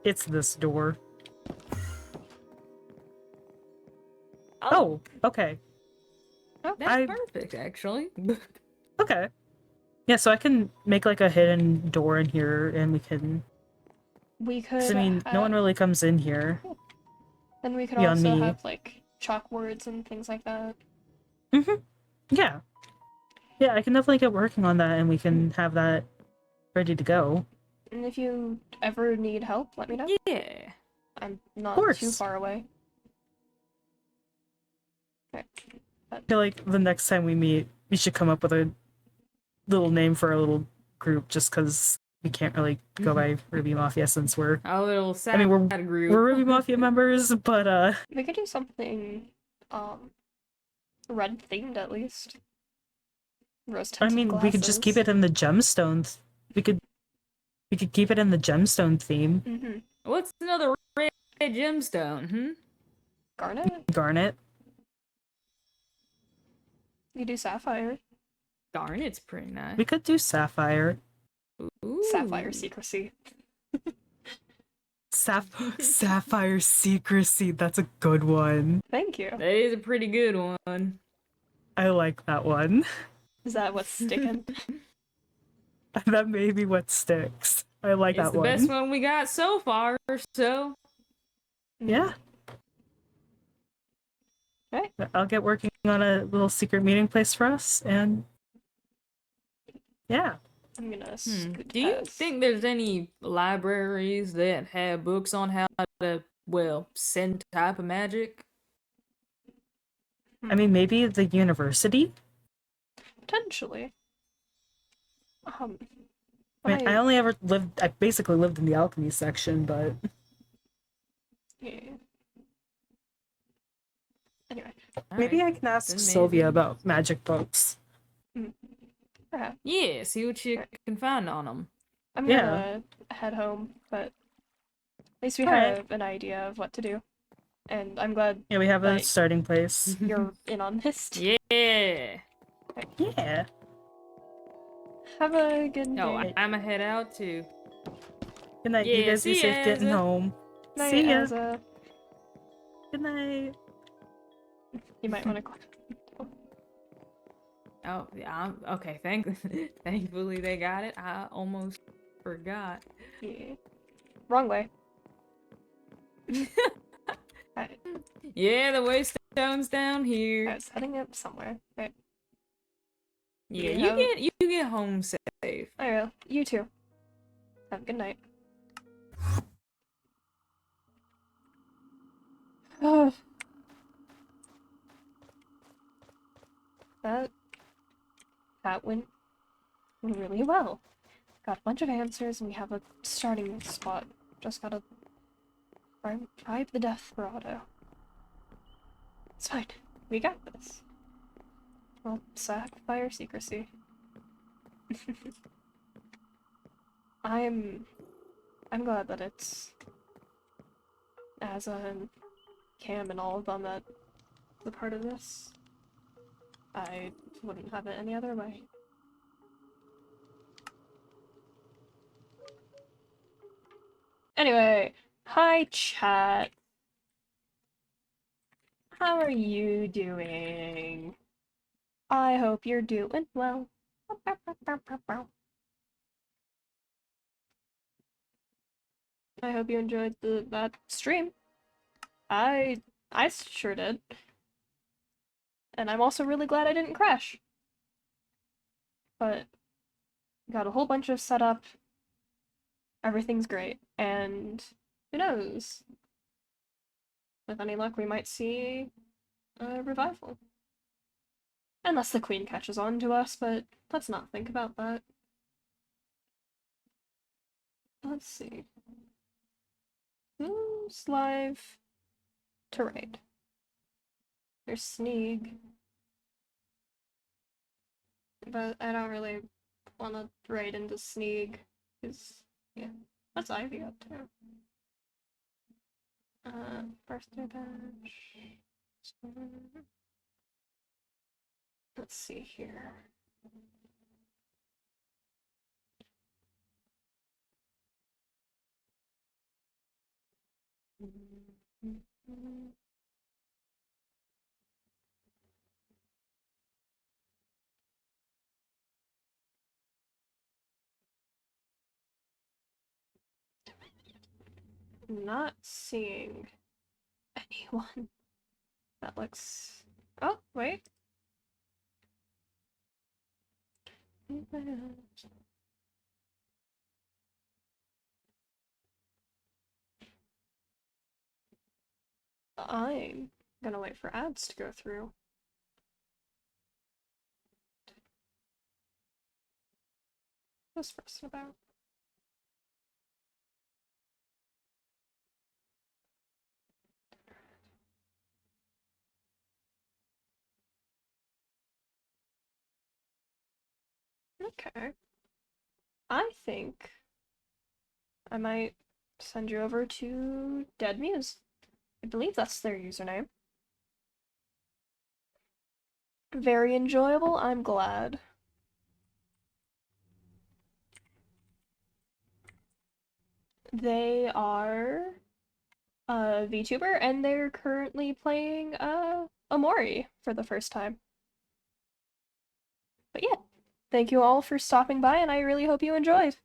It's this door. Oh, okay. That's perfect, actually. Okay. Yeah, so I can make like a hidden door in here and we can... we could. Because, I mean, no one really comes in here. Then we could beyond also me. have like chalkboards and things like that. Yeah. Yeah, I can definitely get working on that and we can have that ready to go. And if you ever need help, let me know. Yeah. I'm not course. too far away. Okay. I feel like the next time we meet, we should come up with a little name for our little group just because we can't really go by Ruby Mafia since we're... A little sad I mean, group. we're Ruby Mafia members, but, We could do something, red themed at least. Rose I tinted mean, we could just keep glasses. it in the gemstones. We could keep it in the gemstone theme. What's another red gemstone, Garnet? Garnet. You do sapphire. Garnet's pretty nice. We could do sapphire. Ooh. Sapphire secrecy. Sapphire secrecy. That's a good one. Thank you. That is a pretty good one. I like that one. Is that what's sticking? That may be what sticks. I like It's that the one. best one we got so far, so... Yeah. Okay. I'll get working on a little secret meeting place for us, and yeah. I'm gonna scoot Do you past. think there's any libraries that have books on how to, well, send type of magic? I mean, maybe the university? Potentially. I mean, I only ever lived... I basically lived in the alchemy section, but... Yeah. Anyway. Maybe Alright, I can ask then Sylvia maybe. about magic books. Perhaps. Yeah, see what you Alright. can find on them. I'm Yeah. gonna head home, but at least we Alright. have an idea of what to do. And I'm glad Yeah, we have a Like- starting place. you're in on this. Yeah. Yeah. Have a good Oh, day. I'ma head out too. Good night. You Yeah, guys be see safe ya, getting Ezra. home. Night, See ya. Ezra. Good night. You might want to. Oh, yeah. Okay. Thankfully they got it. I almost forgot. Yeah. Wrong way. Alright, Yeah, the waystone's down I here. was heading up somewhere. Right. Yeah, you you get home safe. I will. You too. Have a good night. Oh. That went really well. Got a bunch of answers and we have a starting spot. Just gotta bribe the death grotto. It's fine. We got this. Well, sapphire secrecy. I'm glad that it's Asa and Cam and all of them that the part of this. I wouldn't have it any other way. Anyway, hi chat. How are you doing? I hope you're doing well. I hope you enjoyed that stream. I sure did. And I'm also really glad I didn't crash. But got a whole bunch of setup. Everything's great. And who knows? With any luck, we might see a revival. Unless the queen catches on to us, but let's not think about that. Let's see. Who's live to raid? There's Sneak. But I don't really want to raid into Sneak. Because, yeah. What's Ivy up to? Birthday bash. Let's see here. Not seeing anyone that looks. Oh, wait. I'm gonna wait for ads to go through. What's this person about? Okay. I think I might send you over to Dead Muse. I believe that's their username. Very enjoyable, I'm glad. They are a VTuber and they're currently playing Amori for the first time. But yeah, thank you all for stopping by and I really hope you enjoyed.